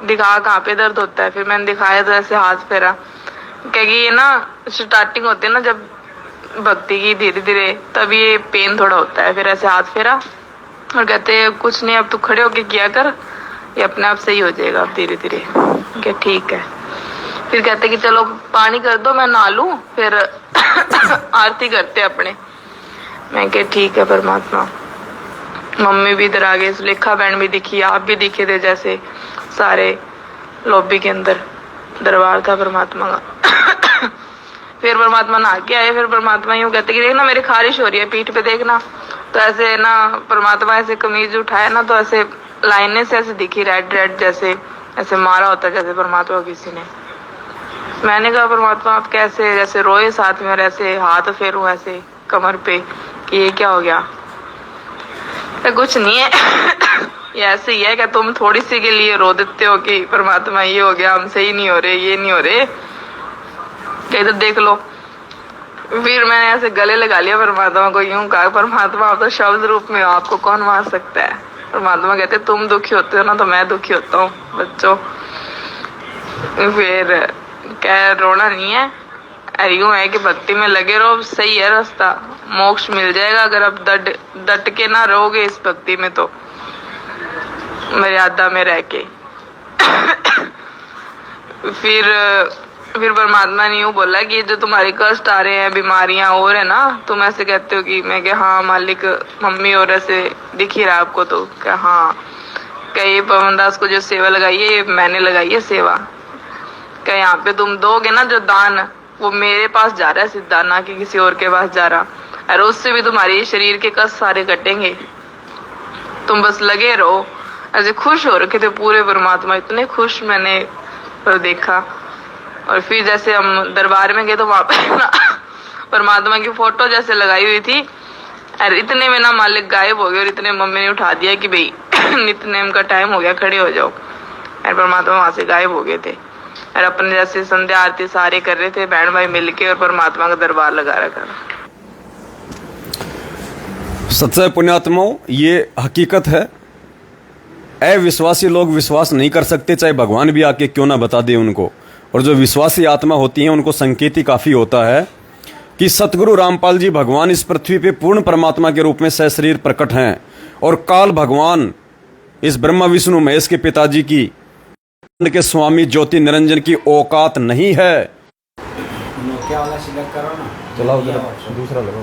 दिखा कहाँ पे दर्द होता है? फिर मैंने दिखाया तो ऐसे हाथ फेरा। कहेगी ये ना स्टार्टिंग होती है ना जब भक्ति की, धीरे धीरे तब ये पेन थोड़ा होता है। फिर ऐसे हाथ फेरा और कहते कुछ नहीं, अब तू खड़े होके किया कर, ये अपने आप सही हो जाएगा अब धीरे धीरे। कि ठीक है। फिर कहते कि चलो पानी कर दो, मैं नहा लूं, फिर आरती करते अपने। मैं कह ठीक है परमात्मा। मम्मी भी इधर आ गई, सुलेखा बहन भी दिखी, आप भी दिखे थे, जैसे सारे लॉबी के अंदर दरबार था परमात्मा का। फिर परमात्मा नहा के आए। फिर परमात्मा यूं कहते कि देखना मेरी खारिश हो रही है पीठ पे, देखना। तो ऐसे ना परमात्मा ऐसे कमीज उठाया ना, तो ऐसे लाइनें से ऐसे दिखी, रेड रेड, जैसे ऐसे मारा होता जैसे परमात्मा किसी ने। मैंने कहा परमात्मा आप कैसे, जैसे रोए साथ में और ऐसे हाथ फेरूं ऐसे कमर पे कि ये क्या हो गया। तो कुछ नहीं है, ये ऐसे ही है कि तुम थोड़ी सी के लिए रो देते हो कि परमात्मा ये हो गया, हमसे ही नहीं हो रहे, ये नहीं हो रहे, कहीं तो देख लो। फिर मैंने ऐसे गले लगा लिया परमात्मा को, यूं कहा परमात्मा आप तो शब्द रूप में हो, आपको कौन मार सकता है। परमात्मा कहते तुम दुखी होते हो ना तो मैं दुखी होता हूँ बच्चों। फिर कह रोना नहीं है, यूं है कि भक्ति में लगे रहो, सही है रास्ता, मोक्ष मिल जाएगा अगर आप डट के ना रहोगे इस भक्ति में, तो मर्यादा में रह के। फिर परमात्मा ने यूं बोला कि जो तुम्हारे कष्ट आ रहे हैं, बीमारियां और है ना, तुम ऐसे कहते हो कि, मैं क्या हाँ मालिक, मम्मी और ऐसे दिख ही रहा आपको, तो क्या हाँ, कहीं पवन दास को जो सेवा लगाई है ये मैंने लगाई है सेवा, क्या यहाँ पे तुम दोगे ना जो दान, वो मेरे पास जा रहा है सीधा, ना कि किसी और के पास जा रहा, और उससे भी तुम्हारी शरीर के कष्ट सारे कटेंगे, तुम बस लगे रहो। ऐसे खुश हो रखे थे पूरे परमात्मा, इतने खुश मैंने पर देखा। और फिर जैसे हम दरबार में गए तो वहां पे ना परमात्मा की फोटो जैसे लगाई हुई थी, और इतने में ना मालिक गायब हो गए, और इतने मम्मी ने उठा दिया कि भाई नित्यनेम का टाइम हो गया, खड़े हो जाओ। और परमात्मा वहां से गायब हो गए थे, और अपने जैसे संध्या आरती सारे कर रहे थे बहन भाई मिलके, और परमात्मा का दरबार लगा रखा। सच्चाई पुण्यात्माओं, ये हकीकत है। अविश्वासी लोग विश्वास नहीं कर सकते, चाहे भगवान भी आके क्यों ना बता दे उनको। और जो विश्वासी आत्मा होती हैं उनको संकेत ही काफी होता है कि सतगुरु रामपाल जी भगवान इस पृथ्वी पे पूर्ण परमात्मा के रूप में सशरीर प्रकट हैं, और काल भगवान इस ब्रह्मा विष्णु महेश के पिताजी की के स्वामी ज्योति निरंजन की औकात नहीं है। क्या वाला सिलेक्ट करो ना, चलाओ दूसरा लगाओ,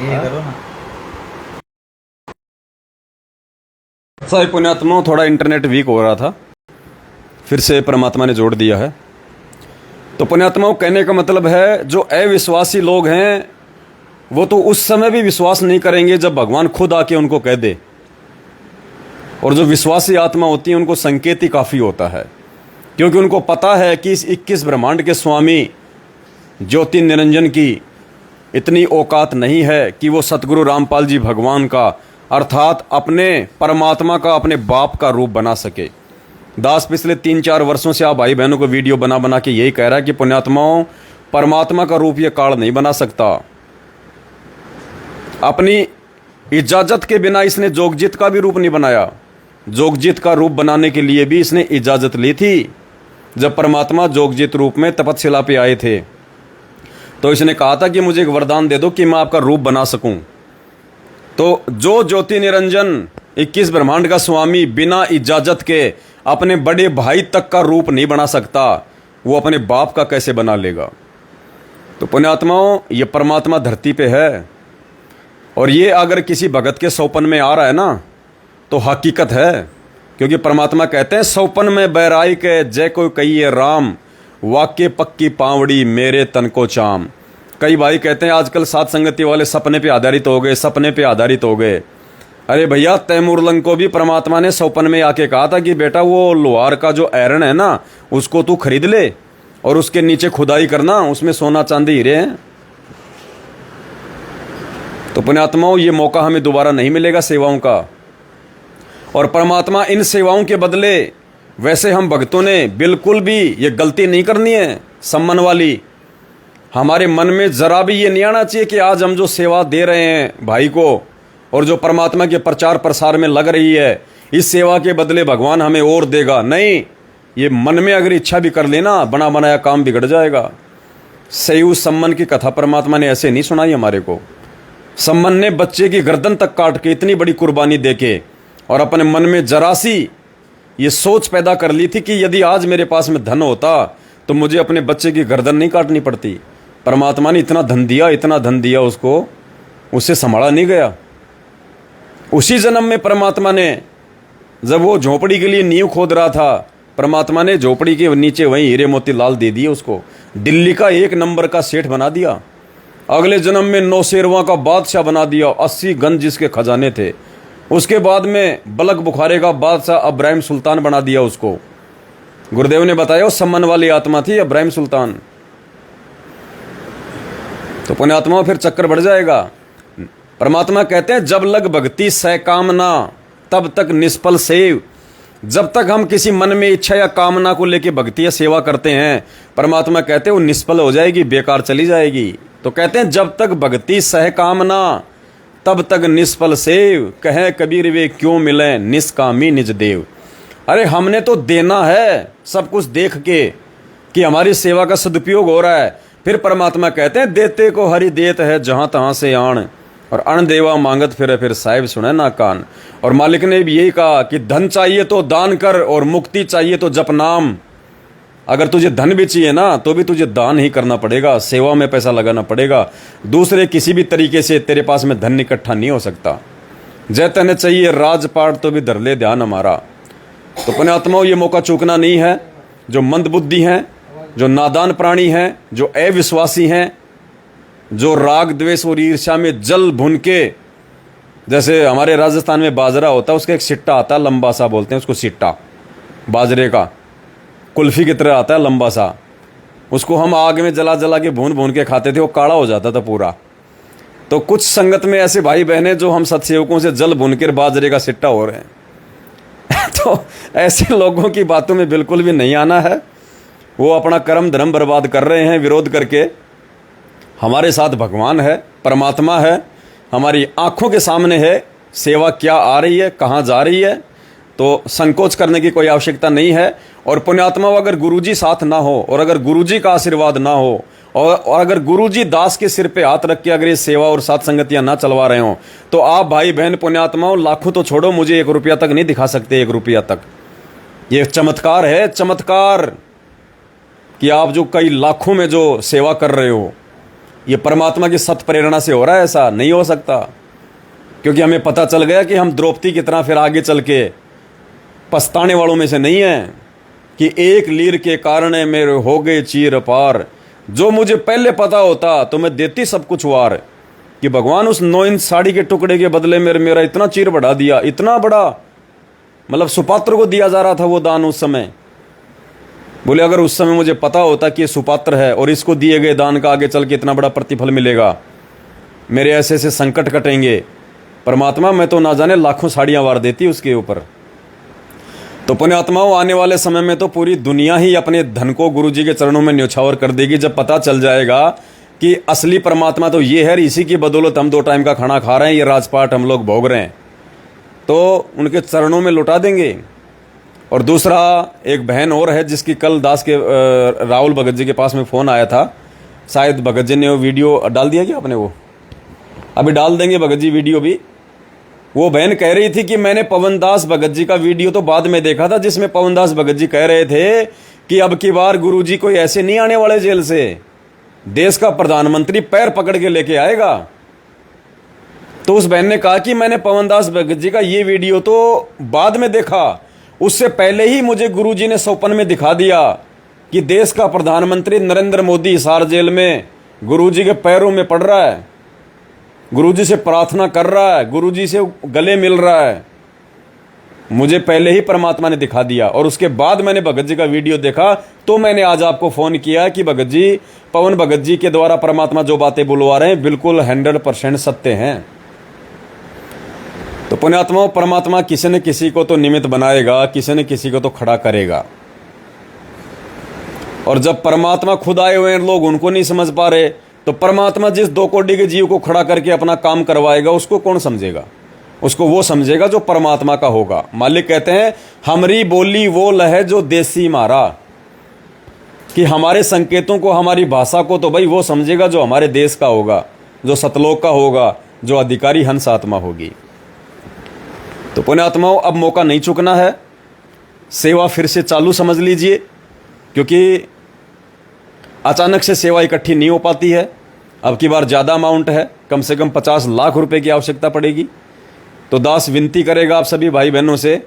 ये करो ना। सही पुण्यात्माओं, थोड़ा इंटरनेट वीक हो रहा था, फिर से परमात्मा ने जोड़ दिया है। तो पुण्यात्माओं, कहने का मतलब है जो अविश्वासी लोग हैं वो तो उस समय भी विश्वास नहीं करेंगे जब भगवान खुद आके उनको कह दे, और जो विश्वासी आत्मा होती है उनको संकेत ही काफ़ी होता है, क्योंकि उनको पता है कि इस 21 ब्रह्मांड के स्वामी ज्योति निरंजन की इतनी औकात नहीं है कि वो सतगुरु रामपाल जी भगवान का, अर्थात अपने परमात्मा का, अपने बाप का रूप बना सके। दास पिछले 3-4 वर्षों से आप भाई बहनों को वीडियो बना बना के यही कह रहा है कि पुण्यात्माओं, परमात्मा का रूप ये काल नहीं बना सकता। अपनी इजाजत के बिना इसने जोगजित का भी रूप नहीं बनाया। जोगजित का रूप बनाने के लिए भी इसने इजाजत ली थी। जब परमात्मा जोगजित रूप में तपस्या पे आए थे तो इसने कहा था कि मुझे एक वरदान दे दो कि मैं आपका रूप बना सकूं। तो जो ज्योति निरंजन 21 ब्रह्मांड का स्वामी बिना इजाजत के अपने बड़े भाई तक का रूप नहीं बना सकता, वो अपने बाप का कैसे बना लेगा। तो पुण्यात्माओं, ये परमात्मा धरती पे है, और ये अगर किसी भगत के सौपन में आ रहा है ना तो हकीकत है, क्योंकि परमात्मा कहते हैं सौपन में बैराई के जय को कहिए राम, वाक्य पक्की पावड़ी मेरे तन को चाम। कई भाई कहते हैं आजकल साथ संगति वाले सपने पे आधारित हो गए, सपने पे आधारित हो गए। अरे भैया, तैमूरलंग को भी परमात्मा ने सौपन में आके कहा था कि बेटा वो लोहार का जो आयरन है ना उसको तू खरीद ले, और उसके नीचे खुदाई करना, उसमें सोना चांदी हीरे हैं। तो पुण्यात्माओं, ये मौका हमें दोबारा नहीं मिलेगा सेवाओं का, और परमात्मा इन सेवाओं के बदले, वैसे हम भक्तों ने बिल्कुल भी ये गलती नहीं करनी है सम्मान वाली। हमारे मन में जरा भी ये नहीं आना चाहिए कि आज हम जो सेवा दे रहे हैं भाई को, और जो परमात्मा के प्रचार प्रसार में लग रही है, इस सेवा के बदले भगवान हमें और देगा। नहीं, ये मन में अगर इच्छा भी कर लेना, बना बनाया काम बिगड़ जाएगा। सही सम्मन की कथा परमात्मा ने ऐसे नहीं सुनाई हमारे को। सम्मन ने बच्चे की गर्दन तक काट के इतनी बड़ी कुर्बानी देके, और अपने मन में जरा सी ये सोच पैदा कर ली थी कि यदि आज मेरे पास में धन होता तो मुझे अपने बच्चे की गर्दन नहीं काटनी पड़ती। परमात्मा ने इतना धन दिया उसको, उससे संभाला नहीं गया। उसी जन्म में परमात्मा ने, जब वो झोपड़ी के लिए नींव खोद रहा था, परमात्मा ने झोपड़ी के नीचे वहीं हीरे मोती लाल दे दिए उसको, दिल्ली का 1 नंबर का सेठ बना दिया। अगले जन्म में नौशेरवा का बादशाह बना दिया, 80 गंज जिसके खजाने थे। उसके बाद में बलक बुखारे का बादशाह इब्राहिम सुल्तान बना दिया उसको। गुरुदेव ने बताया वो सम्मान वाली आत्मा थी इब्राहिम सुल्तान। तो पुण्यात्मा फिर चक्कर बढ़ जाएगा। परमात्मा कहते हैं जब लग भक्ति सकामना तब तक निष्फल सेव। जब तक हम किसी मन में इच्छा या कामना को लेकर भक्ति या सेवा करते हैं, परमात्मा कहते हैं वो निष्फल हो जाएगी, बेकार चली जाएगी। तो कहते हैं जब तक भक्ति सहकामना तब तक निष्फल सेव, कहे कबीर वे क्यों मिले निष्कामी निज देव। अरे हमने तो देना है सब कुछ देख के कि हमारी सेवा का सदुपयोग हो रहा है। फिर परमात्मा कहते हैं देते को हरि देत है जहां तहां से आण, और अण देवा मांगत फिर साहिब सुने ना कान। और मालिक ने भी यही कहा कि धन चाहिए तो दान कर और मुक्ति चाहिए तो जप नाम। अगर तुझे धन भी चाहिए ना तो भी तुझे दान ही करना पड़ेगा, सेवा में पैसा लगाना पड़ेगा। दूसरे किसी भी तरीके से तेरे पास में धन इकट्ठा नहीं हो सकता। जय तने चाहिए राजपाट तो भी धर ले ध्यान हमारा। तो पुण्यात्माओं ये मौका चूकना नहीं है। जो मंदबुद्धि हैं, जो नादान प्राणी हैं, जो अविश्वासी हैं, जो राग द्वेष और ईर्ष्या में जल भुन के, जैसे हमारे राजस्थान में बाजरा होता है, उसका एक सिट्टा आता है लंबा सा, बोलते हैं उसको सिट्टा, बाजरे का कुल्फी की तरह आता है लंबा सा। उसको हम आग में जला जला के भून भून के खाते थे, वो काला हो जाता था पूरा। तो कुछ संगत में ऐसे भाई बहने जो हम सत्सेवकों से जल भून कर बाजरे का सिट्टा हो रहे हैं तो ऐसे लोगों की बातों में बिल्कुल भी नहीं आना है। वो अपना कर्म धर्म बर्बाद कर रहे हैं विरोध करके। हमारे साथ भगवान है, परमात्मा है, हमारी आंखों के सामने है। सेवा क्या आ रही है, कहाँ जा रही है, तो संकोच करने की कोई आवश्यकता नहीं है। और पुण्यात्मा अगर गुरुजी साथ ना हो, और अगर गुरुजी का आशीर्वाद ना हो, और अगर गुरुजी दास के सिर पे हाथ रख के अगर ये सेवा और साथ संगतियां ना चलवा रहे हो, तो आप भाई बहन पुण्यात्माओं लाखों तो छोड़ो, मुझे 1 रुपया तक नहीं दिखा सकते। 1 रुपया तक ये चमत्कार है, चमत्कार कि आप जो कई लाखों में जो सेवा कर रहे हो, ये परमात्मा की सत प्रेरणा से हो रहा है। ऐसा नहीं हो सकता, क्योंकि हमें पता चल गया कि हम द्रौपदी की तरह फिर आगे चल के पछताने वालों में से नहीं है कि 1 लीर के कारण मेरे हो गए चीर पार। जो मुझे पहले पता होता तो मैं देती सब कुछ वार, कि भगवान उस 9 इंच साड़ी के टुकड़े के बदले मेरा इतना चीर बढ़ा दिया, इतना बड़ा, मतलब सुपात्र को दिया जा रहा था वो दान उस समय। बोले अगर उस समय मुझे पता होता कि ये सुपात्र है और इसको दिए गए दान का आगे चल के इतना बड़ा प्रतिफल मिलेगा, मेरे ऐसे ऐसे संकट कटेंगे, परमात्मा मैं तो ना जाने लाखों साड़ियां वार देती उसके ऊपर। तो पुण्यात्माओं आने वाले समय में तो पूरी दुनिया ही अपने धन को गुरु जी के चरणों में न्यौछावर कर देगी, जब पता चल जाएगा कि असली परमात्मा तो ये है, इसी की बदौलत हम 2 टाइम का खाना खा रहे हैं, ये राजपाट हम लोग भोग रहे हैं, तो उनके चरणों में लौटा देंगे। और दूसरा एक बहन और है जिसकी कल दास के राहुल भगत जी के पास में फ़ोन आया था, शायद भगत जी ने वो वीडियो डाल दिया क्या आपने? वो अभी डाल देंगे भगत जी वीडियो भी। वो बहन कह रही थी कि मैंने पवन दास भगत जी का वीडियो तो बाद में देखा था, जिसमें पवन दास भगत जी कह रहे थे कि अब की बार गुरु जी कोई ऐसे नहीं आने वाले जेल से, देश का प्रधानमंत्री पैर पकड़ के लेके आएगा। तो उस बहन ने कहा कि मैंने पवन दास भगत जी का ये वीडियो तो बाद में देखा, उससे पहले ही मुझे गुरु जी ने सौपन में दिखा दिया कि देश का प्रधानमंत्री नरेंद्र मोदी हिसार जेल में गुरु जी के पैरों में पड़ रहा है, गुरुजी से प्रार्थना कर रहा है, गुरुजी से गले मिल रहा है। मुझे पहले ही परमात्मा ने दिखा दिया, और उसके बाद मैंने भगत जी का वीडियो देखा, तो मैंने आज आपको फ़ोन किया कि भगत जी, पवन भगत जी के द्वारा परमात्मा जो बातें बुलवा रहे हैं बिल्कुल 100% सत्य हैं। तो पुण्यात्माओं, परमात्मा किसी न किसी को तो निमित्त बनाएगा, किसी न किसी को तो खड़ा करेगा। और जब परमात्मा खुद आए हुए हैं, लोग उनको नहीं समझ पा रहे, तो परमात्मा जिस 2 कोटि के जीव को खड़ा करके अपना काम करवाएगा, उसको कौन समझेगा? उसको वो समझेगा जो परमात्मा का होगा। मालिक कहते हैं हमरी बोली वो लहे जो देसी मारा, कि हमारे संकेतों को, हमारी भाषा को तो भाई वो समझेगा जो हमारे देश का होगा, जो सतलोक का होगा, जो अधिकारी हंस आत्मा होगी। तो पुण्यात्माओं, अब मौका नहीं चुकना है। सेवा फिर से चालू समझ लीजिए, क्योंकि अचानक से सेवा इकट्ठी नहीं हो पाती है। अब की बार ज़्यादा अमाउंट है, कम से कम 50 लाख रुपए की आवश्यकता पड़ेगी। तो दास विनती करेगा आप सभी भाई बहनों से,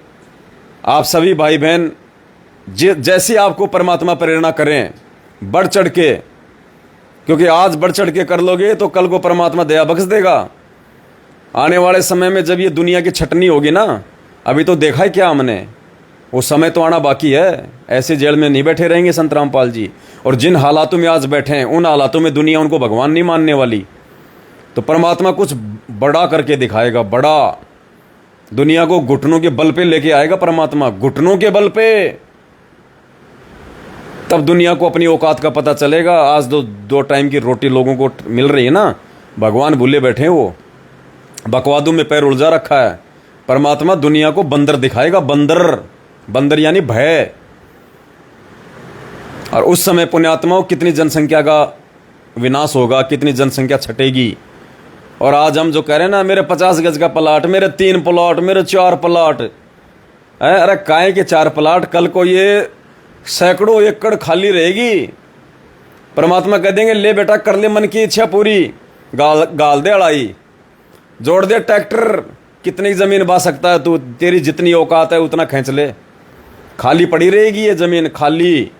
आप सभी भाई बहन जैसे आपको परमात्मा प्रेरणा करें, बढ़ चढ़ के, क्योंकि आज बढ़ चढ़ के कर लोगे तो कल को परमात्मा दया बख्श देगा। आने वाले समय में जब ये दुनिया की छटनी होगी ना, अभी तो देखा है क्या हमने, वो समय तो आना बाकी है। ऐसे जेल में नहीं बैठे रहेंगे संत रामपाल जी, और जिन हालातों में आज बैठे हैं उन हालातों में दुनिया उनको भगवान नहीं मानने वाली। तो परमात्मा कुछ बड़ा करके दिखाएगा, बड़ा। दुनिया को घुटनों के बल पे लेके आएगा परमात्मा, घुटनों के बल पे। तब दुनिया को अपनी औकात का पता चलेगा। आज दो टाइम की रोटी लोगों को मिल रही है ना, भगवान भूले बैठे हैं, वो बकवादों में पैर उलझा रखा है। परमात्मा दुनिया को बंदर दिखाएगा, बंदर, बंदर यानी भय। और उस समय पुण्यात्माओं कितनी जनसंख्या का विनाश होगा, कितनी जनसंख्या छटेगी। और आज हम जो कह रहे हैं ना, मेरे 50 गज का प्लाट, मेरे 3 प्लाट, मेरे 4 प्लाट, अरे काहे के 4 प्लाट, कल को ये सैकड़ों एकड़ खाली रहेगी। परमात्मा कह देंगे ले बेटा कर ले मन की इच्छा पूरी, गाल दे अड़ाई, जोड़ दे ट्रैक्टर, कितनी जमीन बा सकता है तू, तेरी जितनी औकात है उतना खींच ले। खाली पड़ी रहेगी ये जमीन, खाली।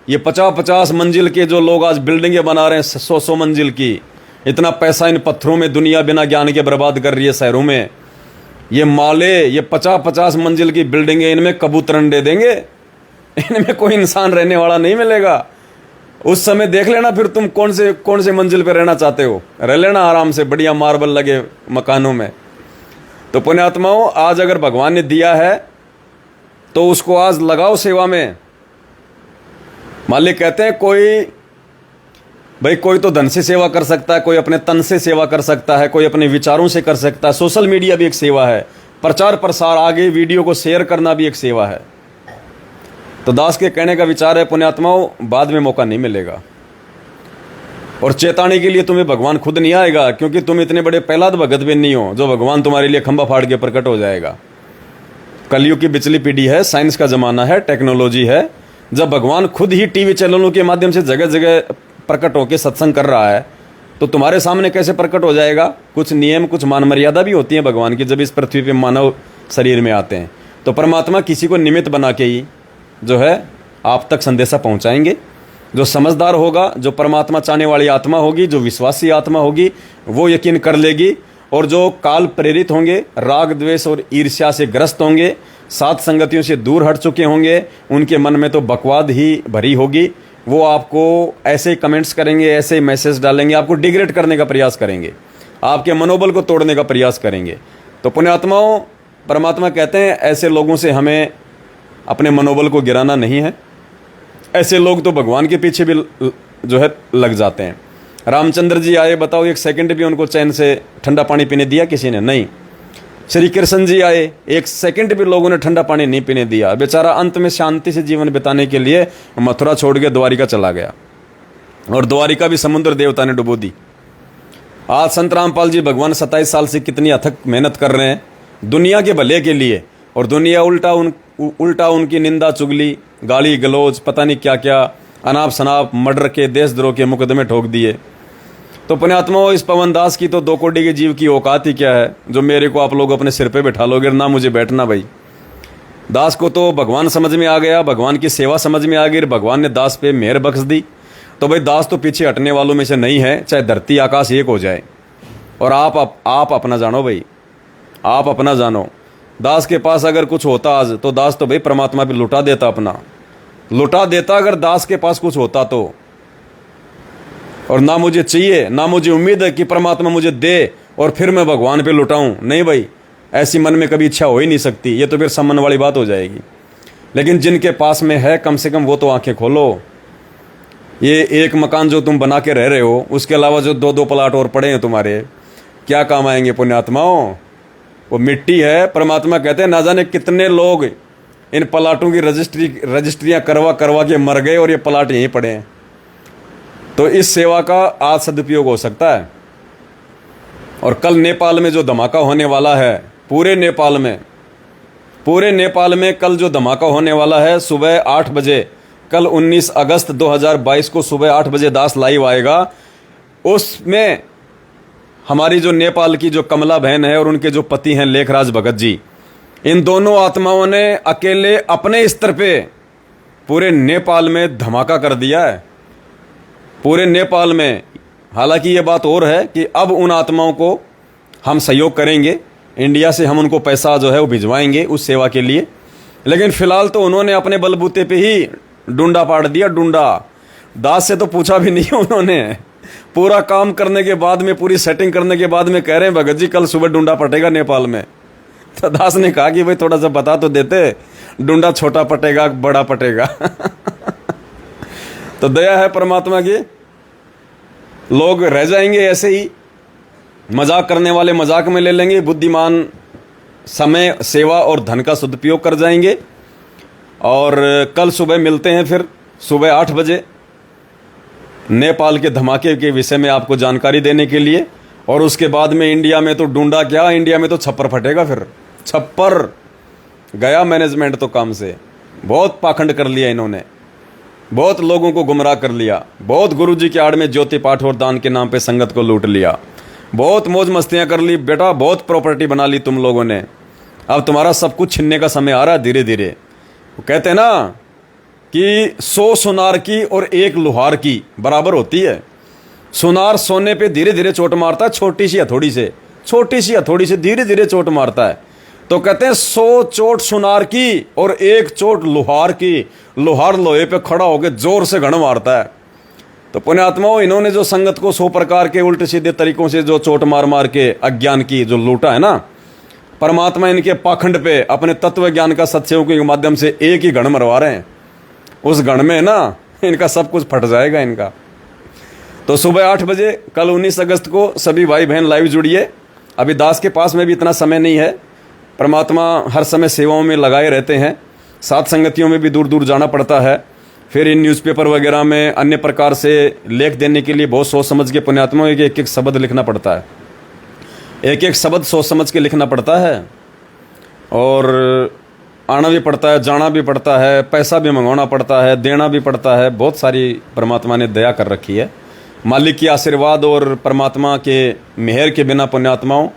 ये 50-50 मंजिल के जो लोग आज बिल्डिंगें बना रहे हैं, 100-100 मंजिल की, इतना पैसा इन पत्थरों में दुनिया बिना ज्ञान के बर्बाद कर रही है शहरों में। ये माले, ये 50-50 मंजिल की बिल्डिंगें, इनमें कबूतर अंडे देंगे, इनमें कोई इंसान रहने वाला नहीं मिलेगा। उस समय देख लेना फिर तुम कौन से मंजिल पे रहना चाहते हो, रह लेना आराम से बढ़िया मार्बल लगे मकानों में। तो पुण्यात्माओं, आज अगर भगवान ने दिया है तो उसको आज लगाओ सेवा में। मालिक कहते हैं कोई तो धन से सेवा कर सकता है, कोई अपने तन से सेवा कर सकता है, कोई अपने विचारों से कर सकता है। सोशल मीडिया भी एक सेवा है, प्रचार प्रसार, आगे वीडियो को शेयर करना भी एक सेवा है। तो दास के कहने का विचार है पुण्यात्माओं, बाद में मौका नहीं मिलेगा। और चेताने के लिए तुम्हें भगवान खुद नहीं आएगा, क्योंकि तुम इतने बड़े प्रहलाद भगत भी नहीं हो जो भगवान तुम्हारे लिए खंभा फाड़ के प्रकट हो जाएगा। कलयुग की बिचली पीढ़ी है, साइंस का जमाना है, टेक्नोलॉजी है। जब भगवान खुद ही टीवी चैनलों के माध्यम से जगह जगह प्रकट होकर सत्संग कर रहा है, तो तुम्हारे सामने कैसे प्रकट हो जाएगा। कुछ नियम, कुछ मान मर्यादा भी होती है भगवान की जब इस पृथ्वी पे मानव शरीर में आते हैं। तो परमात्मा किसी को निमित्त बना के ही जो है आप तक संदेशा पहुंचाएंगे। जो समझदार होगा, जो परमात्मा चाहने वाली आत्मा होगी, जो विश्वासी आत्मा होगी, वो यकीन कर लेगी। और जो काल प्रेरित होंगे, राग द्वेष और ईर्ष्या से ग्रस्त होंगे, सात संगतियों से दूर हट चुके होंगे, उनके मन में तो बकवाद ही भरी होगी। वो आपको ऐसे कमेंट्स करेंगे, ऐसे मैसेज डालेंगे, आपको डिग्रेड करने का प्रयास करेंगे, आपके मनोबल को तोड़ने का प्रयास करेंगे। तो पुण्यात्माओं, परमात्मा कहते हैं ऐसे लोगों से हमें अपने मनोबल को गिराना नहीं है। ऐसे लोग तो भगवान के पीछे भी जो है लग जाते हैं। रामचंद्र जी आए, बताओ 1 सेकंड भी उनको चैन से ठंडा पानी पीने दिया किसी ने? नहीं। श्री कृष्ण जी आए, 1 सेकंड भी लोगों ने ठंडा पानी नहीं पीने दिया। बेचारा अंत में शांति से जीवन बिताने के लिए मथुरा छोड़ के द्वारिका चला गया, और द्वारिका भी समुद्र देवता ने डुबो दी। आज संत रामपाल जी भगवान 27 साल से कितनी अथक मेहनत कर रहे हैं दुनिया के भले के लिए, और दुनिया उल्टा उनकी निंदा, चुगली, गाली गलौज, पता नहीं क्या क्या, अनाप शनाप, मर्डर के, देशद्रोह के मुकदमे ठोक दिए। तो पुण्यात्माओं, इस पवन दास की तो 2 कोटि के जीव की औकात ही क्या है जो मेरे को आप लोग अपने सिर पे बैठा लोगे, ना मुझे बैठना। भाई दास को तो भगवान समझ में आ गया, भगवान की सेवा समझ में आ गई, भगवान ने दास पे मेहर बख्श दी। तो भाई दास तो पीछे हटने वालों में से नहीं है, चाहे धरती आकाश एक हो जाए। और आप अपना जानो भाई, आप अपना जानो। दास के पास अगर कुछ होता आज, तो दास तो भाई परमात्मा पे लुटा देता, अपना लुटा देता अगर दास के पास कुछ होता तो। और ना मुझे चाहिए, ना मुझे उम्मीद है कि परमात्मा मुझे दे और फिर मैं भगवान पे लुटाऊं। नहीं भाई, ऐसी मन में कभी इच्छा हो ही नहीं सकती, ये तो फिर सम्मान वाली बात हो जाएगी। लेकिन जिनके पास में है, कम से कम वो तो आंखें खोलो। ये 1 मकान जो तुम बना के रह रहे हो, उसके अलावा जो 2-2 प्लाट और पड़े हैं तुम्हारे, क्या काम आएंगे पुण्यात्माओं? वो मिट्टी है। परमात्मा कहते हैं ना जाने कितने लोग इन प्लाटों की रजिस्ट्रियां करवा के मर गए और ये प्लाट यहीं पड़े हैं। तो इस सेवा का आज सदुपयोग हो सकता है। और कल नेपाल में जो धमाका होने वाला है, पूरे नेपाल में पूरे नेपाल में कल जो धमाका होने वाला है सुबह 8 बजे, कल 19 अगस्त 2022 को सुबह 8 बजे दास लाइव आएगा। उसमें हमारी जो नेपाल की जो कमला बहन है और उनके जो पति हैं लेखराज भगत जी, इन दोनों आत्माओं ने अकेले अपने स्तर पे पूरे नेपाल में धमाका कर दिया है, पूरे नेपाल में। हालांकि ये बात और है कि अब उन आत्माओं को हम सहयोग करेंगे, इंडिया से हम उनको पैसा जो है वो भिजवाएंगे उस सेवा के लिए, लेकिन फिलहाल तो उन्होंने अपने बलबूते पे ही डूंडा पाड़ दिया। डूंडा दास से तो पूछा भी नहीं उन्होंने, पूरा काम करने के बाद में, पूरी सेटिंग करने के बाद में कह रहे हैं भगत जी कल सुबह डूंडा पटेगा नेपाल में। तो दास ने कहा कि भाई थोड़ा सा बता तो देते, डूंडा छोटा पटेगा बड़ा पटेगा। तो दया है परमात्मा की, लोग रह जाएंगे ऐसे ही, मजाक करने वाले मजाक में ले लेंगे, बुद्धिमान समय, सेवा और धन का सदुपयोग कर जाएंगे। और कल सुबह मिलते हैं फिर सुबह 8 बजे नेपाल के धमाके के विषय में आपको जानकारी देने के लिए। और उसके बाद में इंडिया में तो डूंडा क्या, इंडिया में तो छप्पर फटेगा। फिर छप्पर गया मैनेजमेंट तो काम से, बहुत पाखंड कर लिया इन्होंने, बहुत लोगों को गुमराह कर लिया, बहुत गुरुजी के आड़ में ज्योति पाठ और दान के नाम पे संगत को लूट लिया, बहुत मौज मस्तियां कर ली बेटा, बहुत प्रॉपर्टी बना ली तुम लोगों ने। अब तुम्हारा सब कुछ छीनने का समय आ रहा है धीरे धीरे। वो कहते हैं ना कि 100 सुनार की और 1 लोहार की बराबर होती है। सुनार सोने पे धीरे धीरे चोट मारता है, छोटी सी हथौड़ी से, छोटी सी हथौड़ी से धीरे धीरे चोट मारता है। तो कहते हैं 100 चोट सुनार की और 1 चोट लोहार की। लोहार लोहे पे खड़ा होकर जोर से घण मारता है। तो पुण्यात्माओं, इन्होंने जो संगत को 100 प्रकार के उल्टे सीधे तरीकों से जो चोट मार मार के अज्ञान की जो लूटा है ना, परमात्मा इनके पाखंड पे अपने तत्व ज्ञान का सत्संग के माध्यम से एक ही गण मरवा रहे हैं। उस गण में ना इनका सब कुछ फट जाएगा इनका। तो सुबह 8 बजे कल 19 अगस्त को सभी भाई बहन लाइव जुड़िए। अभी दास के पास में भी इतना समय नहीं है, परमात्मा हर समय सेवाओं में लगाए रहते हैं, साथ संगतियों में भी दूर दूर जाना पड़ता है। फिर इन न्यूज़पेपर वगैरह में अन्य प्रकार से लेख देने के लिए बहुत सोच समझ के पुण्यात्माओं एक एक शब्द लिखना पड़ता है, एक एक शब्द सोच समझ के लिखना पड़ता है। और आना भी पड़ता है, जाना भी पड़ता है, पैसा भी मंगवाना पड़ता है, देना भी पड़ता है। बहुत सारी परमात्मा ने दया कर रखी है। मालिक की आशीर्वाद और परमात्मा के मेहर के बिना पुण्यात्माओं,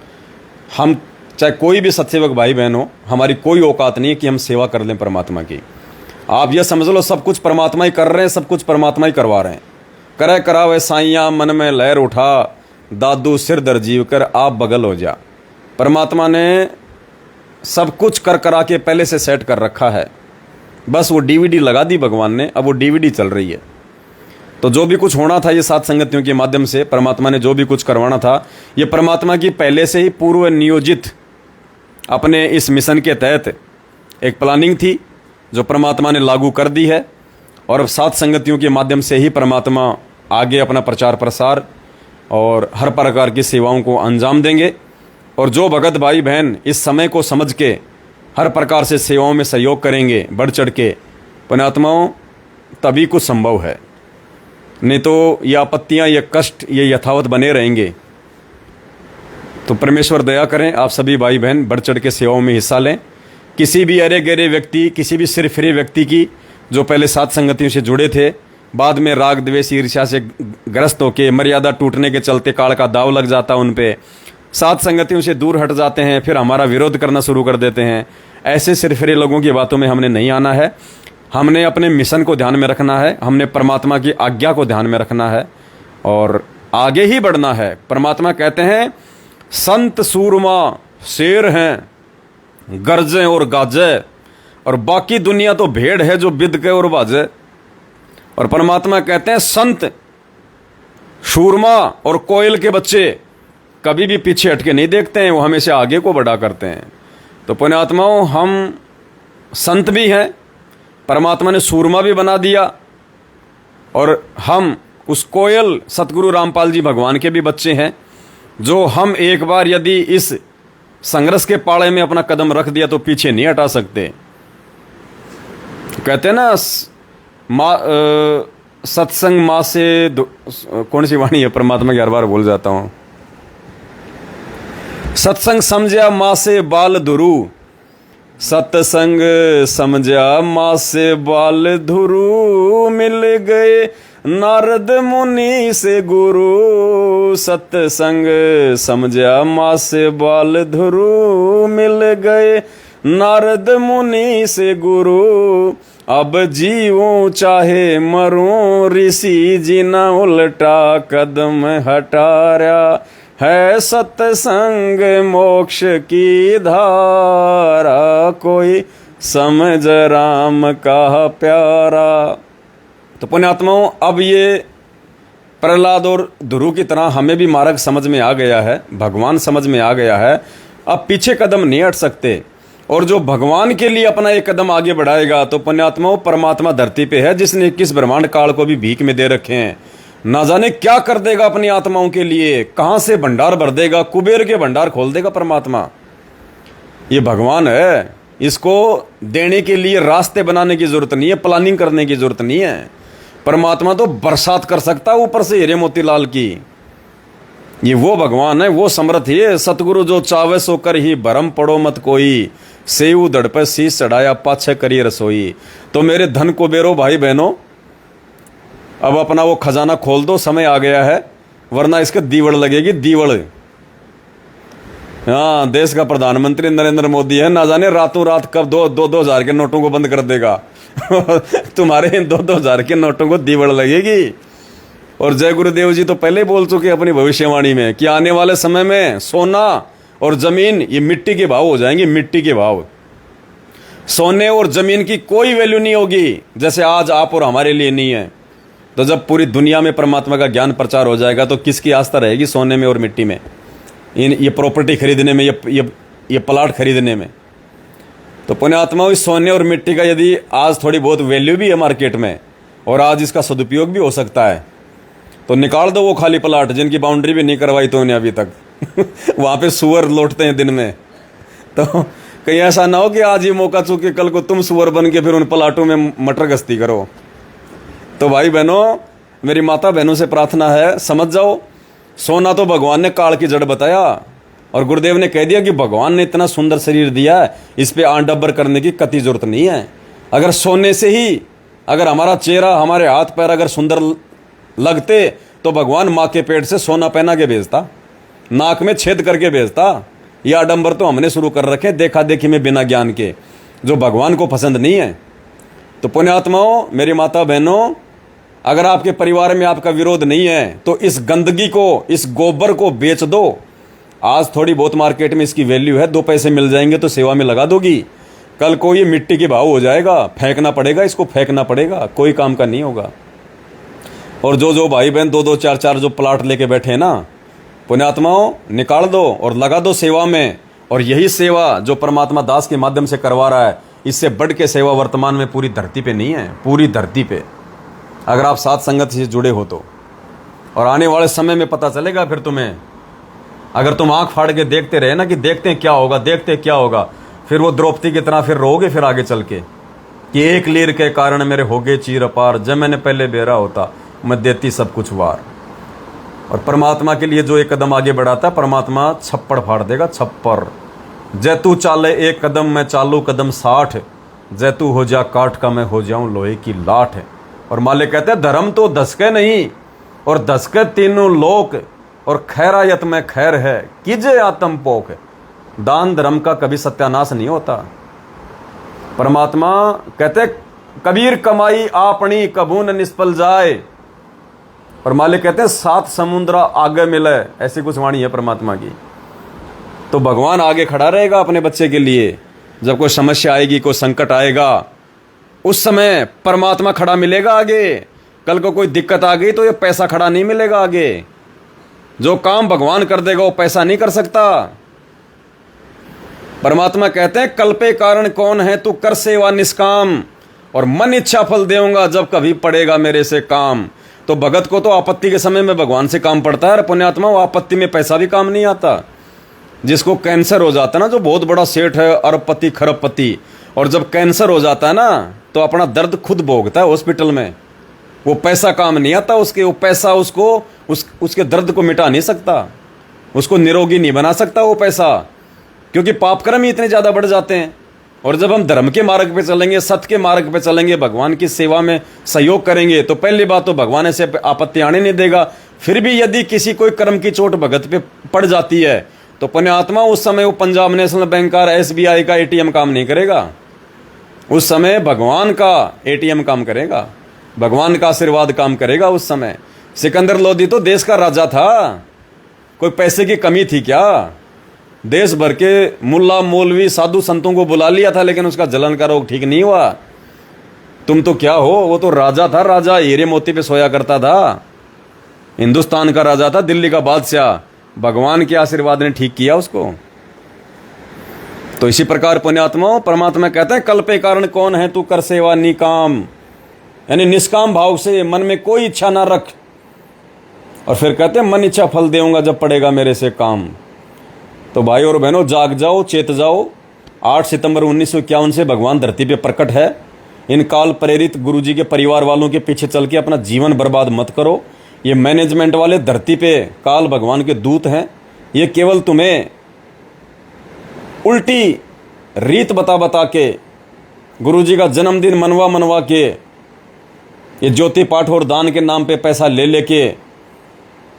हम चाहे कोई भी सत्सेवक भाई बहन हो, हमारी कोई औकात नहीं है कि हम सेवा कर लें परमात्मा की। आप यह समझ लो सब कुछ परमात्मा ही कर रहे हैं, सब कुछ परमात्मा ही करवा रहे हैं। करे करावे साइयाँ मन में लहर उठा, दादू सिर दर जीव कर आप बगल हो जा। परमात्मा ने सब कुछ कर करा के पहले से सेट कर रखा है, बस वो डीवीडी लगा दी भगवान ने, अब वो डीवीडी चल रही है। तो जो भी कुछ होना था ये सात संगतियों के माध्यम से परमात्मा ने जो भी कुछ करवाना था, ये परमात्मा की पहले से ही पूर्व नियोजित अपने इस मिशन के तहत एक प्लानिंग थी जो परमात्मा ने लागू कर दी है। और अब सात संगतियों के माध्यम से ही परमात्मा आगे अपना प्रचार प्रसार और हर प्रकार की सेवाओं को अंजाम देंगे। और जो भगत भाई बहन इस समय को समझ के हर प्रकार से सेवाओं में सहयोग करेंगे बढ़ चढ़ के, पुण्यात्माओं, तभी कुछ संभव है, नहीं तो ये आपत्तियाँ, ये कष्ट, ये यथावत बने रहेंगे। तो परमेश्वर दया करें, आप सभी भाई बहन बढ़ चढ़ के सेवाओं में हिस्सा लें। किसी भी अरे गहरे व्यक्ति, किसी भी सिर फिरे व्यक्ति की जो पहले सात संगतियों से जुड़े थे, बाद में राग द्वेष ईर्ष्या से ग्रस्त होकर मर्यादा टूटने के चलते काल का दाव लग जाता उन पे, सात संगतियों से दूर हट जाते हैं, फिर हमारा विरोध करना शुरू कर देते हैं। ऐसे सिर फिरे लोगों की बातों में हमने नहीं आना है। हमने अपने मिशन को ध्यान में रखना है, हमने परमात्मा की आज्ञा को ध्यान में रखना है और आगे ही बढ़ना है। परमात्मा कहते हैं संत सूरमा शेर हैं, गरजे और गाजे, और बाकी दुनिया तो भेड़ है जो बिद के और बाजे। और परमात्मा कहते हैं संत शूरमा और कोयल के बच्चे कभी भी पीछे हटके नहीं देखते हैं, वो हमेशा आगे को बढ़ा करते हैं। तो पुण्यात्माओं, हम संत भी हैं, परमात्मा ने सूरमा भी बना दिया, और हम उस कोयल सतगुरु रामपाल जी भगवान के भी बच्चे हैं, जो हम एक बार यदि इस संघर्ष के पाड़े में अपना कदम रख दिया तो पीछे नहीं हटा सकते। कहते हैं ना सत्संग माँ से कौन सी वाणी है परमात्मा की, हर बार भूल जाता हूँ। सत्संग समझा माँ से बाल दुरू, सत्संग समझा माँ से बाल धुरु, मिल गए नारद मुनि से गुरु। सत्संग समझा माँ से बाल धुरु, मिल गए नारद मुनि से गुरु। अब जीऊं चाहे मरूं, ऋषि जी न उल्टा कदम हटाया। है सत्संग मोक्ष की धारा, कोई समझ राम का प्यारा। तो पुण्यात्माओं, अब ये प्रहलाद और ध्रुव की तरह हमें भी मार्ग समझ में आ गया है, भगवान समझ में आ गया है। अब पीछे कदम नहीं हट सकते, और जो भगवान के लिए अपना एक कदम आगे बढ़ाएगा, तो पुण्यात्माओं परमात्मा धरती पे है जिसने 21 ब्रह्मांड काल को भी भीख में दे रखे हैं। ना जाने क्या कर देगा अपनी आत्माओं के लिए, कहां से भंडार भर देगा, कुबेर के भंडार खोल देगा परमात्मा। ये भगवान है, इसको देने के लिए रास्ते बनाने की जरूरत नहीं है, प्लानिंग करने की जरूरत नहीं है। परमात्मा तो बरसात कर सकता है ऊपर से हीरे मोतीलाल की। ये वो भगवान है, वो समर्थ है। सतगुरु जो चावे सो कर ही भरम पड़ो मत कोई, सेऊ दड़ पर शीश चढ़ाया पाछे करी रसोई। तो मेरे धन कुबेरो भाई बहनों, अब अपना वो खजाना खोल दो, समय आ गया है, वरना इसके दीवड़ लगेगी, दीवड़। हाँ, देश का प्रधानमंत्री नरेंद्र मोदी है, ना जाने रातों रात कब 2,000 के नोटों को बंद कर देगा। तुम्हारे इन 2,000 के नोटों को दीवड़ लगेगी। और जय गुरुदेव जी तो पहले ही बोल चुके अपनी भविष्यवाणी में कि आने वाले समय में सोना और जमीन ये मिट्टी के भाव हो जाएंगे, मिट्टी के भाव। सोने और जमीन की कोई वैल्यू नहीं होगी, जैसे आज आप और हमारे लिए नहीं है। तो जब पूरी दुनिया में परमात्मा का ज्ञान प्रचार हो जाएगा, तो किसकी आस्था रहेगी सोने में और मिट्टी में, ये प्रॉपर्टी खरीदने में, ये प्लाट खरीदने में। तो पुण्यात्मा, इस सोने और मिट्टी का यदि आज थोड़ी बहुत वैल्यू भी है मार्केट में, और आज इसका सदुपयोग भी हो सकता है, तो निकाल दो वो खाली प्लाट जिनकी बाउंड्री भी नहीं करवाई तो उन्हें अभी तक। वहां पे सुअर लौटते हैं दिन में। तो कहीं ऐसा ना हो कि आज ये मौका चूके कल को तुम सुअर बन के फिर उन प्लाटों में मटर गश्ती करो। तो भाई बहनों, मेरी माता बहनों से प्रार्थना है, समझ जाओ, सोना तो भगवान ने काल की जड़ बताया, और गुरुदेव ने कह दिया कि भगवान ने इतना सुंदर शरीर दिया है, इस पे आंडब्बर करने की कति जरूरत नहीं है। अगर सोने से ही अगर हमारा चेहरा, हमारे हाथ पैर अगर सुंदर लगते, तो भगवान माँ के पेट से सोना पहना के भेजता, नाक में छेद करके भेजता। यह आडंबर तो हमने शुरू कर रखे देखा देखी में, बिना ज्ञान के, जो भगवान को पसंद नहीं है। तो पुण्यात्माओं, मेरी माता बहनों, अगर आपके परिवार में आपका विरोध नहीं है, तो इस गंदगी को, इस गोबर को बेच दो। आज थोड़ी बहुत मार्केट में इसकी वैल्यू है, 2 पैसे मिल जाएंगे तो सेवा में लगा दोगी, कल को ये मिट्टी के भाव हो जाएगा, फेंकना पड़ेगा, इसको फेंकना पड़ेगा, कोई काम का नहीं होगा। और जो भाई बहन 2-2, 4-4 जो प्लाट लेके बैठे हैं ना, पुण्यात्माओं, निकाल दो और लगा दो सेवा में। और यही सेवा जो परमात्मा दास के माध्यम से करवा रहा है, इससे बढ़ के सेवा वर्तमान में पूरी धरती पे नहीं है, पूरी धरती पे, अगर आप साथ संगत से जुड़े हो तो। और आने वाले समय में पता चलेगा फिर तुम्हें, अगर तुम आंख फाड़ के देखते रहे ना कि देखते हैं क्या होगा, देखते हैं क्या होगा, फिर वो द्रौपदी की तरह फिर रोगे फिर आगे चल के कि एक लीर के कारण मेरे होगे चीर अपार, जब मैंने पहले बेरा होता मैं देती सब कुछ वार। और परमात्मा के लिए जो एक कदम आगे बढ़ाता है, परमात्मा छप्पड़ फाड़ देगा, छप्पड़। जैतू चाले एक कदम, मैं चालू कदम 60, जैतू हो जा काठ का, मैं हो जाऊं लोहे की लाठ। और माले कहते हैं धर्म तो धसके नहीं, और धसके तीनों लोक, और खैरायत में खैर है, कीजे आत्म पोक। दान धर्म का कभी सत्यानाश नहीं होता। परमात्मा कहते कबीर कमाई आपनी, कभू न निष्फल जाए। और मालिक कहते हैं 7 समुद्र आगे मिले, ऐसी कुछ वाणी है परमात्मा की। तो भगवान आगे खड़ा रहेगा अपने बच्चे के लिए। जब कोई समस्या आएगी, कोई संकट आएगा, उस समय परमात्मा खड़ा मिलेगा आगे। कल को कोई दिक्कत आ गई तो ये पैसा खड़ा नहीं मिलेगा आगे। जो काम भगवान कर देगा वो पैसा नहीं कर सकता। परमात्मा कहते हैं कल पे कारण कौन है, तू कर सेवा निष्काम, और मन इच्छा फल देऊंगा जब कभी पड़ेगा मेरे से काम। तो भगत को तो आपत्ति के समय में भगवान से काम पड़ता है, और पुण्यात्मा वो आपत्ति में पैसा भी काम नहीं आता। जिसको कैंसर हो जाता है ना, जो बहुत बड़ा सेठ है, अरबपति खरबपति, और जब कैंसर हो जाता है ना, तो अपना दर्द खुद भोगता है हॉस्पिटल में। वो पैसा काम नहीं आता उसके, वो पैसा उसको उसके दर्द को मिटा नहीं सकता, उसको निरोगी नहीं बना सकता वो पैसा, क्योंकि पाप कर्म ही इतने ज़्यादा बढ़ जाते हैं। और जब हम धर्म के मार्ग पे चलेंगे, सत्य के मार्ग पे चलेंगे, भगवान की सेवा में सहयोग करेंगे, तो पहली बात तो भगवान ऐसे आपत्ति आने नहीं देगा। फिर भी यदि किसी कोई कर्म की चोट भगत पे पड़ जाती है तो पुण्यात्मा उस समय वो पंजाब नेशनल बैंक का, SBI का ATM काम नहीं करेगा। उस समय भगवान का ATM काम करेगा, भगवान का आशीर्वाद काम करेगा। उस समय सिकंदर लोदी तो देश का राजा था, कोई पैसे की कमी थी क्या? देश भर के मुल्ला मौलवी साधु संतों को बुला लिया था, लेकिन उसका जलन का रोग ठीक नहीं हुआ। तुम तो क्या हो, वो तो राजा था, राजा हीरे मोती पे सोया करता था, हिंदुस्तान का राजा था, दिल्ली का बादशाह। भगवान के आशीर्वाद ने ठीक किया उसको। तो इसी प्रकार पुण्यात्माओं, परमात्मा कहते हैं कल्प के कारण कौन है तू कर सेवा निकाम, यानी निष्काम भाव से मन में कोई इच्छा ना रख। और फिर कहते हैं मन इच्छा फल देऊंगा जब पड़ेगा मेरे से काम। तो भाई और बहनों, जाग जाओ, चेत जाओ। 8 सितंबर 1951 से भगवान धरती पे प्रकट है। इन काल प्रेरित गुरुजी के परिवार वालों के पीछे चल के अपना जीवन बर्बाद मत करो। ये मैनेजमेंट वाले धरती पे काल भगवान के दूत हैं। ये केवल तुम्हें उल्टी रीत बता बता के, गुरुजी का जन्मदिन मनवा मनवा के, ये ज्योति पाठ और दान के नाम पे पैसा ले लेके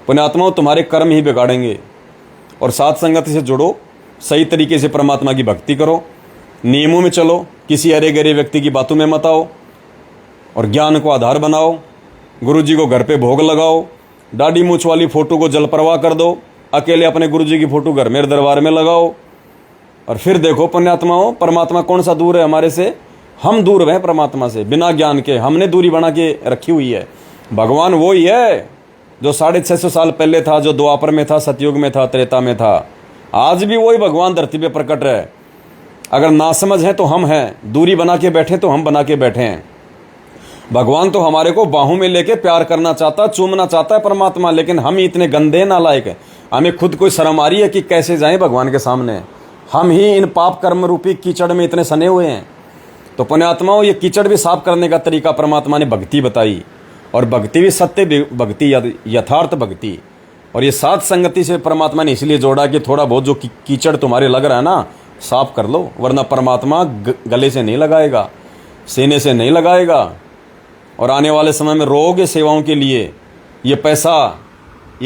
पुण्यात्माओं तुम्हारे कर्म ही बिगाड़ेंगे। और साथ संगत से जुड़ो, सही तरीके से परमात्मा की भक्ति करो, नियमों में चलो, किसी अरे गरे व्यक्ति की बातों में मत आओ, और ज्ञान को आधार बनाओ। गुरुजी को घर पे भोग लगाओ, दाढ़ी मूछ वाली फोटो को जल प्रवाह कर दो, अकेले अपने गुरुजी की फोटो घर में दरबार में लगाओ। और फिर देखो पुण्यात्माओं, परमात्मा कौन सा दूर है हमारे से? हम दूर हैं परमात्मा से, बिना ज्ञान के हमने दूरी बना के रखी हुई है। भगवान वो ही है जो 650 साल पहले था, जो द्वापर में था, सतयुग में था, त्रेता में था। आज भी वही भगवान धरती पे प्रकट है। अगर नासमझ है तो हम हैं, दूरी बना के बैठे तो हम बना के बैठे हैं। भगवान तो हमारे को बाहों में लेके प्यार करना चाहता, चूमना चाहता है परमात्मा, लेकिन हम ही इतने गंदे नालायक हैं। हमें खुद कोई शर्म आ रही है कि कैसे जाएं भगवान के सामने। हम ही इन पाप कर्म रूपी कीचड़ में इतने सने हुए हैं। तो पुण्यात्माओं, ये कीचड़ भी साफ करने का तरीका परमात्मा ने भक्ति बताई, और भक्ति भी सत्य भक्ति, यथार्थ भक्ति। और ये साथ संगति से परमात्मा ने इसलिए जोड़ा कि थोड़ा बहुत जो कीचड़ तुम्हारे लग रहा है ना, साफ कर लो, वरना परमात्मा गले से नहीं लगाएगा, सीने से नहीं लगाएगा। और आने वाले समय में रोगे सेवाओं के लिए। ये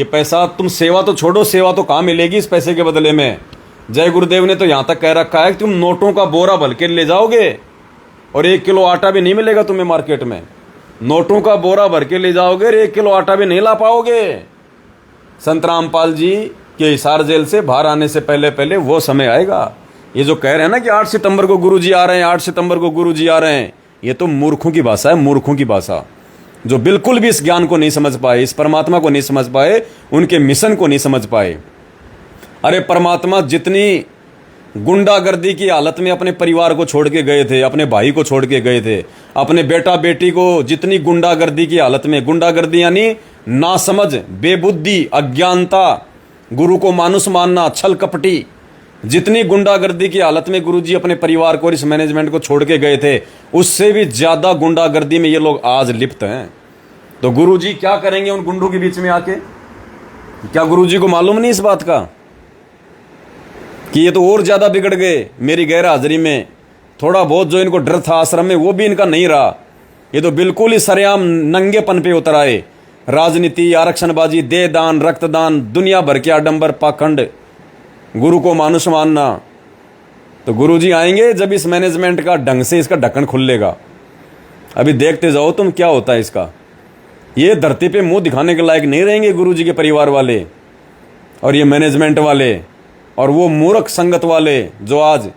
पैसा तुम सेवा तो छोड़ो, सेवा तो कहाँ मिलेगी इस पैसे के बदले में? जय गुरुदेव ने तो यहाँ तक कह रखा है कि तुम नोटों का बोरा भर के ले जाओगे और 1 किलो आटा भी नहीं मिलेगा तुम्हें मार्केट में। नोटों का बोरा भर के ले जाओगे और 1 किलो आटा भी नहीं ला पाओगे। संत रामपाल जी के हिसार जेल से बाहर आने से पहले पहले वो समय आएगा। ये जो कह रहे हैं ना कि 8 सितंबर को गुरुजी आ रहे हैं, 8 सितंबर को गुरुजी आ रहे हैं, ये तो मूर्खों की भाषा है, मूर्खों की भाषा, जो बिल्कुल भी इस ज्ञान को नहीं समझ पाए, इस परमात्मा को नहीं समझ पाए, उनके मिशन को नहीं समझ पाए। अरे परमात्मा जितनी गुंडागर्दी की हालत में अपने परिवार को छोड़ के गए थे, अपने भाई को छोड़ के गए थे, अपने बेटा बेटी को जितनी गुंडागर्दी की हालत में, गुंडागर्दी यानी नासमझ, बेबुद्धि, अज्ञानता, गुरु को मानुष मानना, छल कपटी, जितनी गुंडागर्दी की हालत में गुरुजी अपने परिवार को और इस मैनेजमेंट को छोड़ के गए थे, उससे भी ज्यादा गुंडागर्दी में ये लोग आज लिप्त हैं। तो गुरुजी क्या करेंगे उन गुंडों के बीच में आके? क्या गुरुजी को मालूम नहीं इस बात का कि ये तो और ज्यादा बिगड़ गए मेरी गैर हाजिरी में? थोड़ा बहुत जो इनको डर था आश्रम में, वो भी इनका नहीं रहा। ये तो बिल्कुल ही सरेआम नंगेपन पे उतर आए। राजनीति, आरक्षणबाजी, देह दान, रक्तदान, दुनिया भर के आडंबर, पाखंड, गुरु को मानुष मानना। तो गुरुजी आएंगे जब इस मैनेजमेंट का ढंग से इसका ढक्कन खुलेगा। अभी देखते जाओ तुम क्या होता है इसका। ये धरती पे मुंह दिखाने के लायक नहीं रहेंगे गुरुजी के परिवार वाले और ये मैनेजमेंट वाले और वो मूर्ख संगत वाले जो आज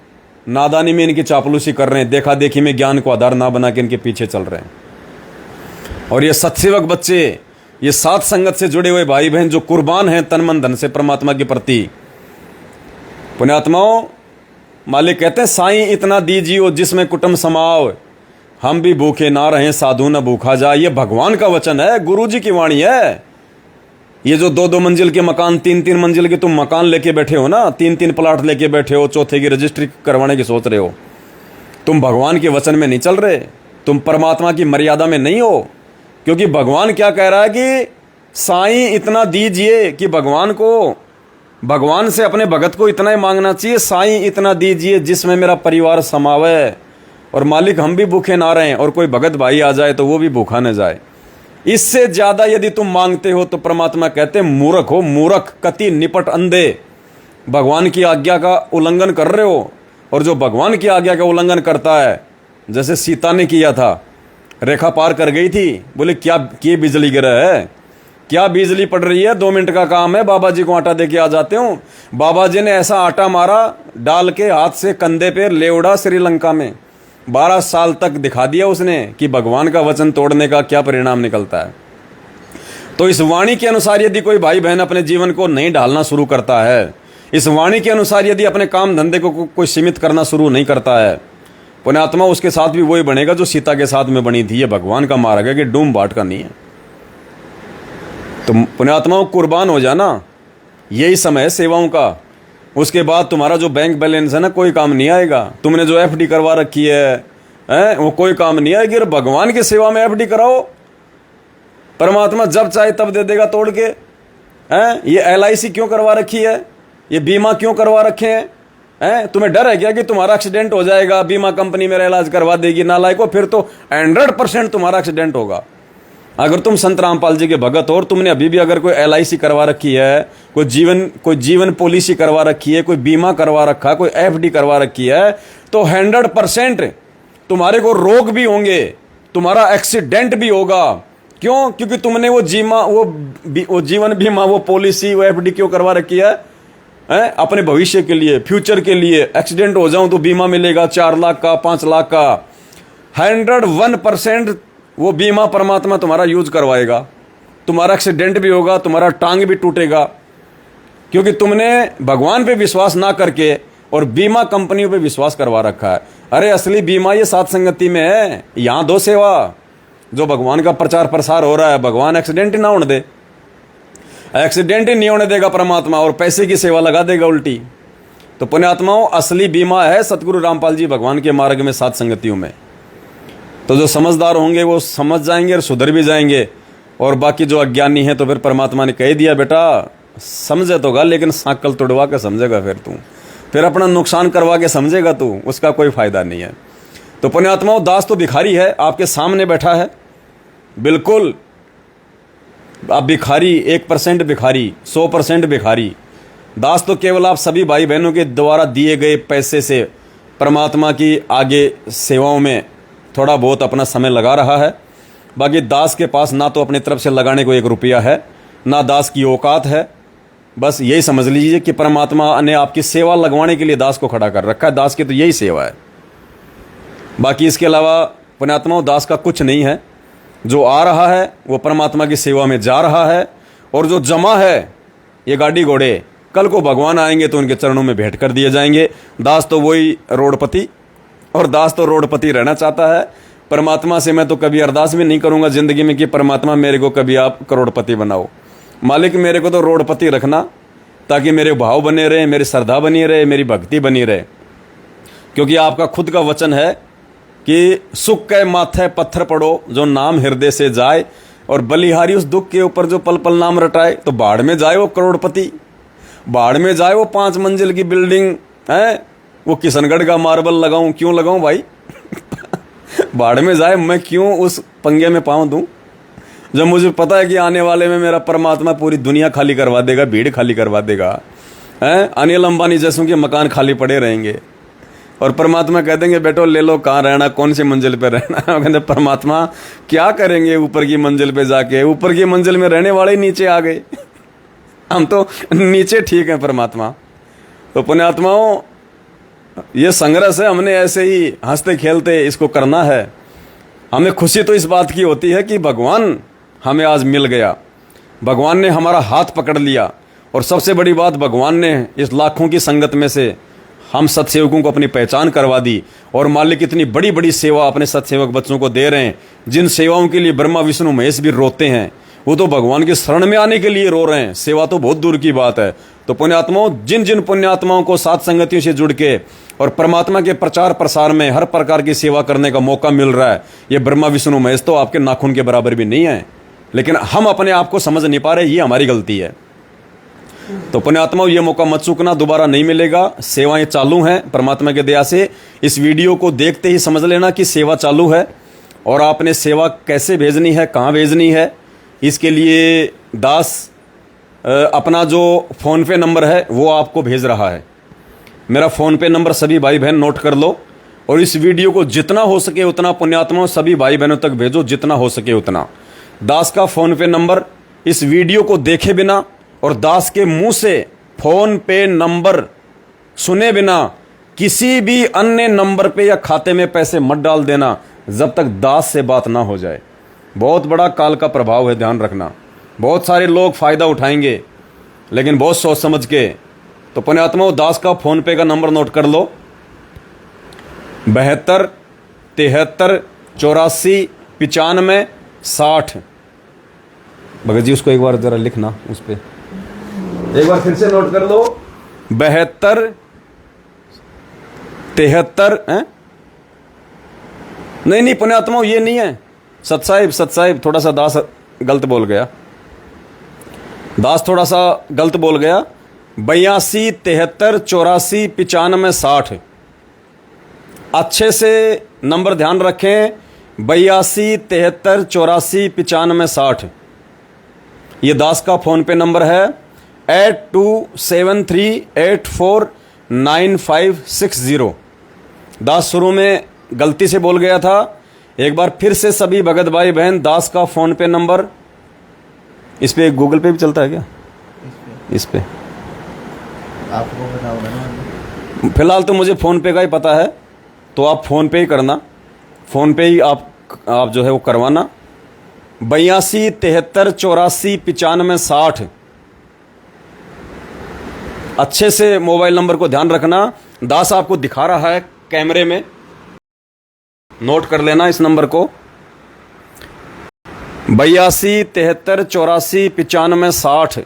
नादानी में इनकी चापलूसी कर रहे हैं, देखा देखी में ज्ञान को आधार ना बना के इनके पीछे चल रहे हैं। और ये सत्सेवक बच्चे, ये साथ संगत से जुड़े हुए भाई बहन जो कुर्बान हैं तन मन धन से परमात्मा के प्रति। पुण्यात्माओं, मालिक कहते हैं साईं इतना दीजियो जिसमें कुटुंब समाओ, हम भी भूखे ना रहें साधु न भूखा जाए। ये भगवान का वचन है, गुरुजी की वाणी है। ये जो 2-2 मंजिल के मकान, 3-3 मंजिल के तुम मकान लेके बैठे हो ना, 3-3 प्लाट लेके बैठे हो, चौथे की रजिस्ट्री करवाने की सोच रहे हो, तुम भगवान के वचन में नहीं चल रहे, तुम परमात्मा की मर्यादा में नहीं हो। क्योंकि भगवान क्या कह रहा है कि साईं इतना दीजिए कि भगवान को भगवान से अपने भगत को इतना ही मांगना चाहिए, साईं इतना दीजिए जिसमें मेरा परिवार समावे, और मालिक हम भी भूखे ना रहें और कोई भगत भाई आ जाए तो वो भी भूखा न जाए। इससे ज्यादा यदि तुम मांगते हो तो परमात्मा कहते मूर्ख हो, मूर्ख, कति निपट अंधे, भगवान की आज्ञा का उल्लंघन कर रहे हो। और जो भगवान की आज्ञा का उल्लंघन करता है, जैसे सीता ने किया था, रेखा पार कर गई थी, बोले क्या बिजली गिरा है, क्या बिजली पड़ रही है, 2 मिनट का काम है, बाबा जी को आटा दे के आ जाते हूँ। बाबा जी ने ऐसा आटा मारा, डाल के हाथ से कंधे पे ले उड़ा श्रीलंका में। 12 साल तक दिखा दिया उसने कि भगवान का वचन तोड़ने का क्या परिणाम निकलता है। तो इस वाणी के अनुसार यदि कोई भाई बहन अपने जीवन को नहीं ढालना शुरू करता है, इस वाणी के अनुसार यदि अपने काम धंधे को कोई सीमित करना शुरू नहीं करता है, पुण्यात्मा उसके साथ भी वही बनेगा जो सीता के साथ में बनी थी। ये भगवान का मार्ग है कि डूम बाट का नहीं है। तो पुण्यात्माओं कुर्बान हो जाना, यही समय है सेवाओं का। उसके बाद तुम्हारा जो बैंक बैलेंस है ना, कोई काम नहीं आएगा। तुमने जो एफडी करवा रखी है वो कोई काम नहीं आएगी। और भगवान की सेवा में एफडी कराओ, परमात्मा जब चाहे तब दे देगा तोड़ के। ये एलआईसी क्यों करवा रखी है, ये बीमा क्यों करवा रखे हैं? तुम्हें डर है क्या कि तुम्हारा एक्सीडेंट हो जाएगा, बीमा कंपनी मेरा इलाज करवा देगी? नालायको, फिर तो 100% तुम्हारा एक्सीडेंट होगा। अगर तुम संत रामपाल जी के भगत हो और तुमने अभी भी अगर कोई एलआईसी करवा रखी है, कोई जीवन पॉलिसी करवा रखी है, कोई बीमा करवा रखा, कोई एफडी करवा रखी है, तो 100% तुम्हारे को रोग भी होंगे, तुम्हारा एक्सीडेंट भी होगा। क्यों? क्योंकि तुमने वो जीवन बीमा, वो पॉलिसी, वो एफडी क्यों करवा रखी है? अपने भविष्य के लिए, फ्यूचर के लिए। एक्सीडेंट हो जाऊं तो बीमा मिलेगा 4 लाख का, 5 लाख का। 101% वो बीमा परमात्मा तुम्हारा यूज करवाएगा। तुम्हारा एक्सीडेंट भी होगा, तुम्हारा टांग भी टूटेगा, क्योंकि तुमने भगवान पे विश्वास ना करके और बीमा कंपनियों पे विश्वास करवा रखा है। अरे असली बीमा ये सात संगति में है। यहां दो सेवा, जो भगवान का प्रचार प्रसार हो रहा है, भगवान एक्सीडेंट ही ना होने दे, एक्सीडेंट ही नहीं होने देगा परमात्मा, और पैसे की सेवा लगा देगा उल्टी। तो पुण्यात्माओं, असली बीमा है सतगुरु रामपाल जी भगवान के मार्ग में, सात संगतियों में। तो जो समझदार होंगे वो समझ जाएंगे और सुधर भी जाएंगे, और बाकी जो अज्ञानी है तो फिर परमात्मा ने कह दिया, बेटा समझे तो गा, लेकिन सांकल तोड़वा के समझेगा, फिर अपना नुकसान करवा के समझेगा तू, उसका कोई फायदा नहीं है। तो पुण्यात्माओं, दास तो भिखारी है, आपके सामने बैठा है, बिल्कुल आप भिखारी, 1% भिखारी, 100% भिखारी। दास तो केवल आप सभी भाई बहनों के द्वारा दिए गए पैसे से परमात्मा की आगे सेवाओं में थोड़ा बहुत अपना समय लगा रहा है। बाकी दास के पास ना तो अपनी तरफ से लगाने को 1 रुपया है, ना दास की औकात है। बस यही समझ लीजिए कि परमात्मा ने आपकी सेवा लगवाने के लिए दास को खड़ा कर रखा है। दास की तो यही सेवा है। बाकी इसके अलावा पुण्यात्माओं, दास का कुछ नहीं है। जो आ रहा है वो परमात्मा की सेवा में जा रहा है, और जो जमा है ये गाड़ी घोड़े, कल को भगवान आएंगे तो उनके चरणों में भेंट कर दिए जाएंगे। दास तो वही रोडपति, और दास तो रोडपति रहना चाहता है। परमात्मा से मैं तो कभी अरदास भी नहीं करूंगा जिंदगी में कि परमात्मा मेरे को कभी आप करोड़पति बनाओ। मालिक मेरे को तो रोडपति रखना, ताकि मेरे भाव बने रहे, मेरी श्रद्धा बनी रहे, मेरी भक्ति बनी रहे। क्योंकि आपका खुद का वचन है कि सुख के माथे पत्थर पड़ो, जो नाम हृदय से जाए, और बलिहारी उस दुख के ऊपर जो पल पल नाम रटाए। तो बाढ़ में जाए वो करोड़पति, बाढ़ में जाए वो 5 मंजिल की बिल्डिंग है, वो किशनगढ़ का मार्बल लगाऊं, क्यों लगाऊं भाई? बाढ़ में जाए, मैं क्यों उस पंगे में पाँव दूं, जब मुझे पता है कि आने वाले में मेरा परमात्मा पूरी दुनिया खाली करवा देगा, भीड़ खाली करवा देगा। अनिल अंबानी जैसों के मकान खाली पड़े रहेंगे, और परमात्मा कह देंगे बेटो ले लो, कहाँ रहना, कौन सी मंजिल पे रहना है? कहते परमात्मा क्या करेंगे ऊपर की मंजिल पे जाके, ऊपर की मंजिल में रहने वाले नीचे आ गए, हम तो नीचे ठीक है परमात्मा। तो पुण्यात्माओं, ये संघर्ष है, हमने ऐसे ही हंसते खेलते इसको करना है। हमें खुशी तो इस बात की होती है कि भगवान हमें आज मिल गया, भगवान ने हमारा हाथ पकड़ लिया, और सबसे बड़ी बात, भगवान ने इस लाखों की संगत में से हम सत्सेवकों को अपनी पहचान करवा दी। और मालिक इतनी बड़ी बड़ी सेवा अपने सत्सेवक बच्चों को दे रहे हैं, जिन सेवाओं के लिए ब्रह्मा विष्णु महेश भी रोते हैं, वो तो भगवान की शरण में आने के लिए रो रहे हैं। सेवा तो बहुत दूर की बात है। तो पुण्यात्माओं, जिन जिन पुण्यात्माओं को सात संगतियों से जुड़ के और परमात्मा के प्रचार प्रसार में हर प्रकार की सेवा करने का मौका मिल रहा है, ये ब्रह्मा विष्णु महेश तो आपके नाखून के बराबर भी नहीं है, लेकिन हम अपने आप को समझ नहीं पा रहे, ये हमारी गलती है। तो पुण्यात्मा ये मौका मत चूकना, दोबारा नहीं मिलेगा। सेवाएं चालू हैं परमात्मा की दया से। इस वीडियो को देखते ही समझ लेना कि सेवा चालू है, और आपने सेवा कैसे भेजनी है, कहाँ भेजनी है, इसके लिए दास अपना जो फ़ोनपे नंबर है वो आपको भेज रहा है। मेरा फ़ोनपे नंबर सभी भाई बहन नोट कर लो, और इस वीडियो को जितना हो सके उतना पुण्यात्माओं सभी भाई बहनों तक भेजो, जितना हो सके उतना। दास का फ़ोनपे नंबर इस वीडियो को देखे बिना और दास के मुंह से फ़ोनपे नंबर सुने बिना किसी भी अन्य नंबर पे या खाते में पैसे मत डाल देना जब तक दास से बात ना हो जाए। बहुत बड़ा काल का प्रभाव है, ध्यान रखना। बहुत सारे लोग फ़ायदा उठाएंगे, लेकिन बहुत सोच समझ के। तो पुण्यात्माओं दास का फ़ोनपे का नंबर नोट कर लो, 72 73 84 95 60। भगत जी उसको एक बार जरा लिखना, उस पर एक बार फिर से नोट कर लो, 72 73। नहीं पुण्यात्माओं ये नहीं है, सत साहिब थोड़ा सा दास गलत बोल गया, दास थोड़ा सा गलत बोल गया। 82 73 84 95 60। अच्छे से नंबर ध्यान रखें, 82 73 84 95 60। ये दास का फ़ोनपे नंबर है। 8273849560। दास शुरू में गलती से बोल गया था, एक बार फिर से सभी भगत भाई बहन दास का फ़ोनपे नंबर, इस पे गूगल पे भी चलता है क्या? इस पे आपको पता होगा ना। फिलहाल तो मुझे फ़ोनपे का ही पता है, तो आप फ़ोनपे ही करना, फ़ोनपे ही आप जो है वो करवाना। 82 73 84 95 60। अच्छे से मोबाइल नंबर को ध्यान रखना। दास आपको दिखा रहा है कैमरे में, नोट कर लेना इस नंबर को, 82 73 84 95 60।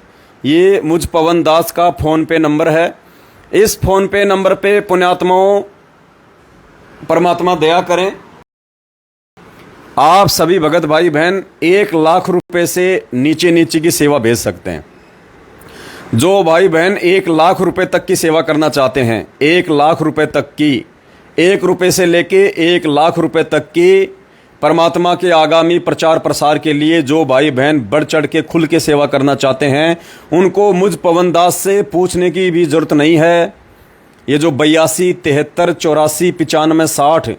ये मुझ पवन दास का फ़ोनपे नंबर है। इस फ़ोनपे नंबर पे पुण्यात्माओं परमात्मा दया करें, आप सभी भगत भाई बहन 1 लाख रुपए से नीचे की सेवा भेज सकते हैं। जो भाई बहन 1 लाख रुपए तक की सेवा करना चाहते हैं, 1 लाख रुपए तक की, 1 रुपए से लेके 1 लाख रुपए तक की परमात्मा के आगामी प्रचार प्रसार के लिए जो भाई बहन बढ़ चढ़ के खुल के सेवा करना चाहते हैं, उनको मुझ पवन दास से पूछने की भी जरूरत नहीं है। ये जो 82 73 84 95 60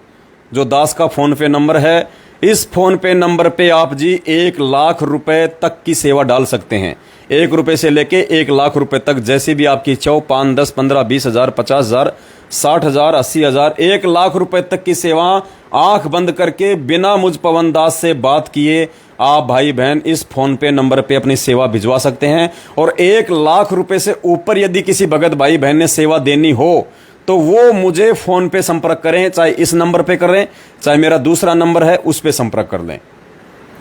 जो दास का फ़ोनपे नंबर है, इस फ़ोनपे नंबर पे आप जी 1 लाख रुपए तक की सेवा डाल सकते हैं। 1 रुपए से लेके 1 लाख रुपए तक, जैसी भी आपकी इच्छा हो, 5 10 15 20 हज़ार 50 हज़ार 60 हज़ार 80 हज़ार, 1 लाख रुपए तक की सेवा आंख बंद करके बिना मुझ पवन दास से बात किए आप भाई बहन इस फ़ोनपे नंबर पे अपनी सेवा भिजवा सकते हैं। और 1 लाख रुपए से ऊपर यदि किसी भगत भाई बहन ने सेवा देनी हो तो वो मुझे फ़ोन पे संपर्क करें, चाहे इस नंबर पे करें, चाहे मेरा दूसरा नंबर है उस पे संपर्क कर लें।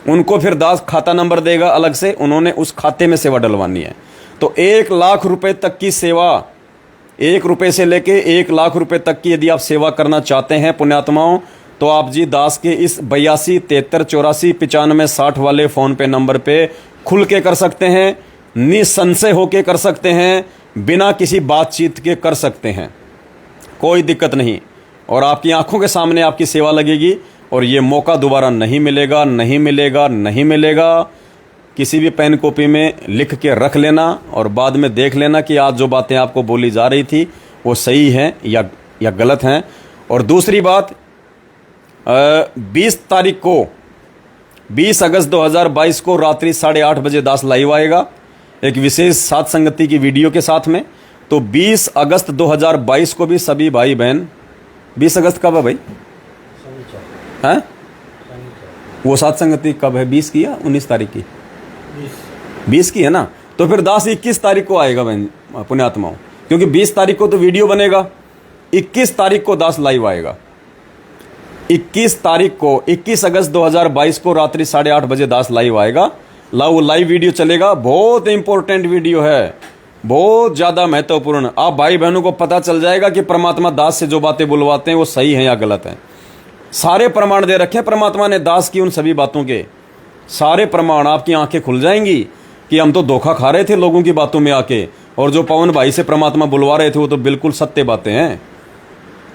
उनको फिर दास खाता नंबर देगा अलग से, उन्होंने उस खाते में सेवा डलवानी है। तो 1 लाख रुपए तक की सेवा, 1 रुपए से लेके 1 लाख रुपए तक की यदि आप सेवा करना चाहते हैं पुण्यात्माओं, तो आप जी दास के इस 82 73 84 95 60 वाले फ़ोनपे नंबर पे खुल के कर सकते हैं, निसंशय होके कर सकते हैं, बिना किसी बातचीत के कर सकते हैं, कोई दिक्कत नहीं। और आपकी आंखों के सामने आपकी सेवा लगेगी, और ये मौका दोबारा नहीं मिलेगा, नहीं मिलेगा, नहीं मिलेगा। किसी भी पेन कॉपी में लिख के रख लेना और बाद में देख लेना कि आज जो बातें आपको बोली जा रही थी वो सही हैं या गलत हैं। और दूसरी बात, 20 तारीख को 20 अगस्त 2022 को रात्रि 8:30 बजे दास लाइव आएगा एक विशेष साथ संगति की वीडियो के साथ में। तो 20 अगस्त 2022 को भी सभी भाई बहन, 20 अगस्त कब है भाई? हैं? वो साथ संगति कब है? 20 की या 19 तारीख की? 20 की है ना। तो फिर दास 21 तारीख को आएगा बहन पुण्यात्माओं, क्योंकि 20 तारीख को तो वीडियो बनेगा, 21 तारीख को दास लाइव आएगा। 21 तारीख को 21 अगस्त 2022 को रात्रि 8:30 बजे दास लाइव आएगा। वो लाइव वीडियो चलेगा, बहुत इंपॉर्टेंट वीडियो है, बहुत ज़्यादा महत्वपूर्ण। आप भाई बहनों को पता चल जाएगा कि परमात्मा दास से जो बातें बुलवाते हैं वो सही हैं या गलत हैं। सारे प्रमाण दे रखे हैं परमात्मा ने दास की, उन सभी बातों के सारे प्रमाण। आपकी आंखें खुल जाएंगी कि हम तो धोखा खा रहे थे लोगों की बातों में आके, और जो पवन भाई से परमात्मा बुलवा रहे थे वो तो बिल्कुल सत्य बातें हैं।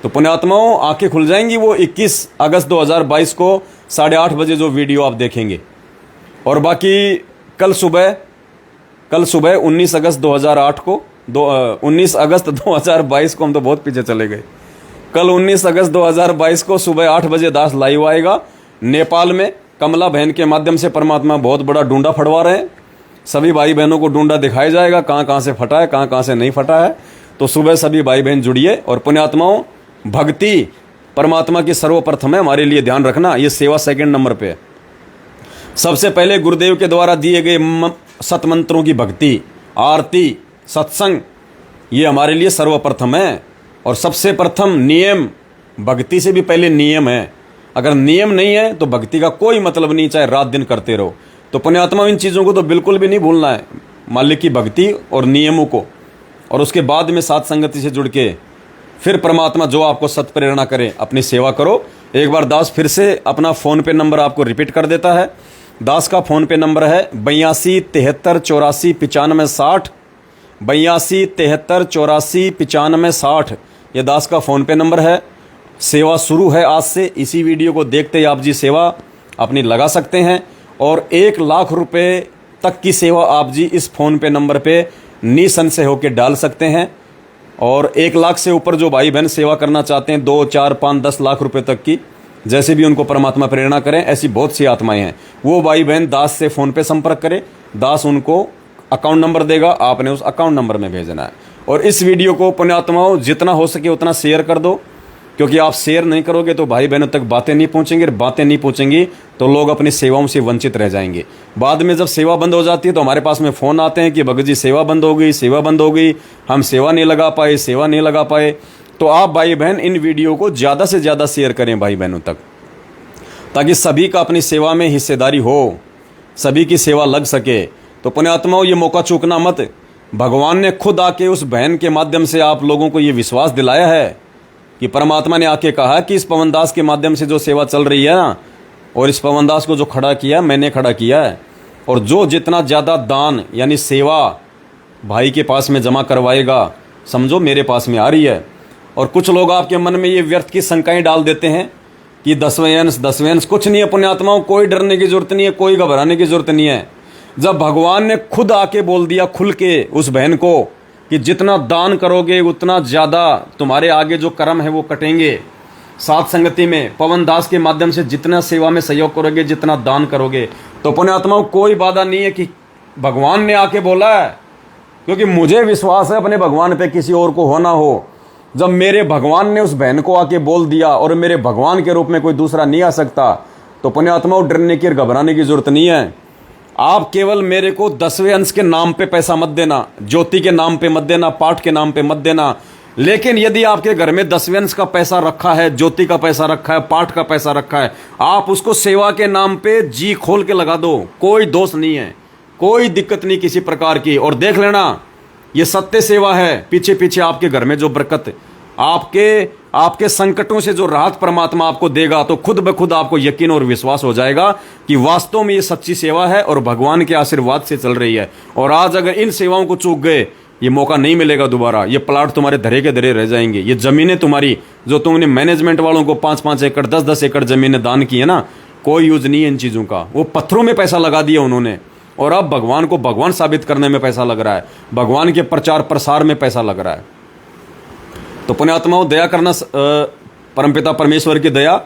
तो पुण्यात्माओं, आंखें खुल जाएंगी वो 21 अगस्त 2022 को 8:30 बजे जो वीडियो आप देखेंगे। और बाकी कल सुबह 19 अगस्त 2008 को 19 अगस्त 2022 को, हम तो बहुत पीछे चले गए। कल 19 अगस्त 2022 को सुबह 8 बजे दास लाइव आएगा। नेपाल में कमला बहन के माध्यम से परमात्मा बहुत बड़ा डूंडा फटवा रहे हैं। सभी भाई बहनों को डूंडा दिखाया जाएगा, कहाँ कहाँ से फटा है, कहाँ कहाँ से नहीं फटा है। तो सुबह सभी भाई बहन जुड़िए। और पुण्यात्माओं, भक्ति परमात्मा की सर्वप्रथम है, हमारे लिए ध्यान रखना। ये सेवा सेकंड नंबर पे है। सबसे पहले गुरुदेव के द्वारा दिए गए सतमंत्रों की भक्ति, आरती, सत्संग, ये हमारे लिए सर्वप्रथम है। और सबसे प्रथम नियम, भक्ति से भी पहले नियम है। अगर नियम नहीं है तो भक्ति का कोई मतलब नहीं, चाहे रात दिन करते रहो। तो पुण्यात्मा, इन चीज़ों को तो बिल्कुल भी नहीं भूलना है, मालिक की भक्ति और नियमों को। और उसके बाद में साथ संगति से जुड़ के फिर परमात्मा जो आपको सत्प्रेरणा करे, अपनी सेवा करो। एक बार दास फिर से अपना फ़ोन पे नंबर आपको रिपीट कर देता है। दास का फ़ोन पे नंबर है 82 73 84 95 60, 82 73 84 95 60। ये दास का फ़ोन पे नंबर है। सेवा शुरू है आज से। इसी वीडियो को देखते ही आप जी सेवा अपनी लगा सकते हैं। और 1 लाख रुपए तक की सेवा आप जी इस फ़ोन पे नंबर पे निसंशय होकर डाल सकते हैं। और 1 लाख से ऊपर जो भाई बहन सेवा करना चाहते हैं, 2, 4, 5, 10 लाख रुपए तक की, जैसे भी उनको परमात्मा प्रेरणा करें, ऐसी बहुत सी आत्माएं हैं। वो भाई बहन दास से फ़ोन पे संपर्क करें। दास उनको अकाउंट नंबर देगा, आपने उस अकाउंट नंबर में भेजना है। और इस वीडियो को पुण्यात्माओं जितना हो सके उतना शेयर कर दो, क्योंकि आप शेयर नहीं करोगे तो भाई बहनों तक बातें नहीं पहुंचेंगी। और बातें नहीं पहुंचेंगी तो लोग अपनी सेवाओं से वंचित रह जाएंगे। बाद में जब सेवा बंद हो जाती है तो हमारे पास में फ़ोन आते हैं कि भगत जी सेवा बंद हो गई, सेवा बंद हो गई, हम सेवा नहीं लगा पाए, सेवा नहीं लगा पाए। तो आप भाई बहन इन वीडियो को ज़्यादा से ज़्यादा शेयर करें भाई बहनों तक, ताकि सभी का अपनी सेवा में हिस्सेदारी हो, सभी की सेवा लग सके। तो पुण्यात्माओं, ये मौका चूकना मत। भगवान ने खुद आके उस बहन के माध्यम से आप लोगों को ये विश्वास दिलाया है कि परमात्मा ने आके कहा कि इस पवनदास के माध्यम से जो सेवा चल रही है ना, और इस पवनदास को जो खड़ा किया मैंने खड़ा किया है। और जो जितना ज़्यादा दान यानी सेवा भाई के पास में जमा करवाएगा, समझो मेरे पास में आ रही है। और कुछ लोग आपके मन में ये व्यर्थ की शंकाएं डाल देते हैं कि 10वें अंश कुछ नहीं है। पुण्यात्माओं, कोई डरने की जरूरत नहीं है, कोई घबराने की जरूरत नहीं है। जब भगवान ने खुद आके बोल दिया खुल के उस बहन को कि जितना दान करोगे उतना ज़्यादा तुम्हारे आगे जो कर्म है वो कटेंगे। साथ संगति में पवन दास के माध्यम से जितना सेवा में सहयोग करोगे, जितना दान करोगे, तो पुण्यात्माओं कोई बाधा नहीं है कि भगवान ने आके बोला है। क्योंकि मुझे विश्वास है अपने भगवान पे, किसी और को होना हो। जब मेरे भगवान ने उस बहन को आके बोल दिया और मेरे भगवान के रूप में कोई दूसरा नहीं आ सकता, तो पुण्यात्माओं डरने की और घबराने की जरूरत नहीं है। आप केवल मेरे को 10वें अंश के नाम पे पैसा मत देना, ज्योति के नाम पे मत देना, पाठ के नाम पे मत देना। लेकिन यदि आपके घर में 10वें अंश का पैसा रखा है, ज्योति का पैसा रखा है, पाठ का पैसा रखा है, आप उसको सेवा के नाम पे जी खोल के लगा दो, कोई दोष नहीं है, कोई दिक्कत नहीं किसी प्रकार की। और देख लेना, ये सत्य सेवा है। पीछे पीछे आपके घर में जो बरकत, आपके संकटों से जो राहत परमात्मा आपको देगा, तो खुद ब खुद आपको यकीन और विश्वास हो जाएगा कि वास्तव में ये सच्ची सेवा है और भगवान के आशीर्वाद से चल रही है। और आज अगर इन सेवाओं को चूक गए, ये मौका नहीं मिलेगा दोबारा। ये प्लाट तुम्हारे धरे के धरे रह जाएंगे। ये जमीनें तुम्हारी जो तुमने मैनेजमेंट वालों को 5-5 एकड़ 10-10 एकड़ जमीनें दान की है ना, कोई यूज नहीं है इन चीज़ों का। वो पत्थरों में पैसा लगा दिया उन्होंने, और अब भगवान को भगवान साबित करने में पैसा लग रहा है, भगवान के प्रचार प्रसार में पैसा लग रहा है। तो पुण्यात्माओं, दया करना, परमपिता परमेश्वर की दया।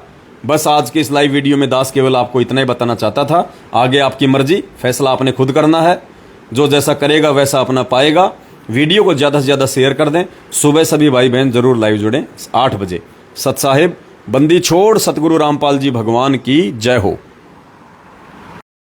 बस आज के इस लाइव वीडियो में दास केवल आपको इतना ही बताना चाहता था। आगे आपकी मर्जी, फैसला आपने खुद करना है। जो जैसा करेगा वैसा अपना पाएगा। वीडियो को ज़्यादा से ज़्यादा शेयर कर दें। सुबह सभी भाई बहन जरूर लाइव जुड़ें 8 बजे। सत साहिब बंदी छोड़ सतगुरु रामपाल जी भगवान की जय हो।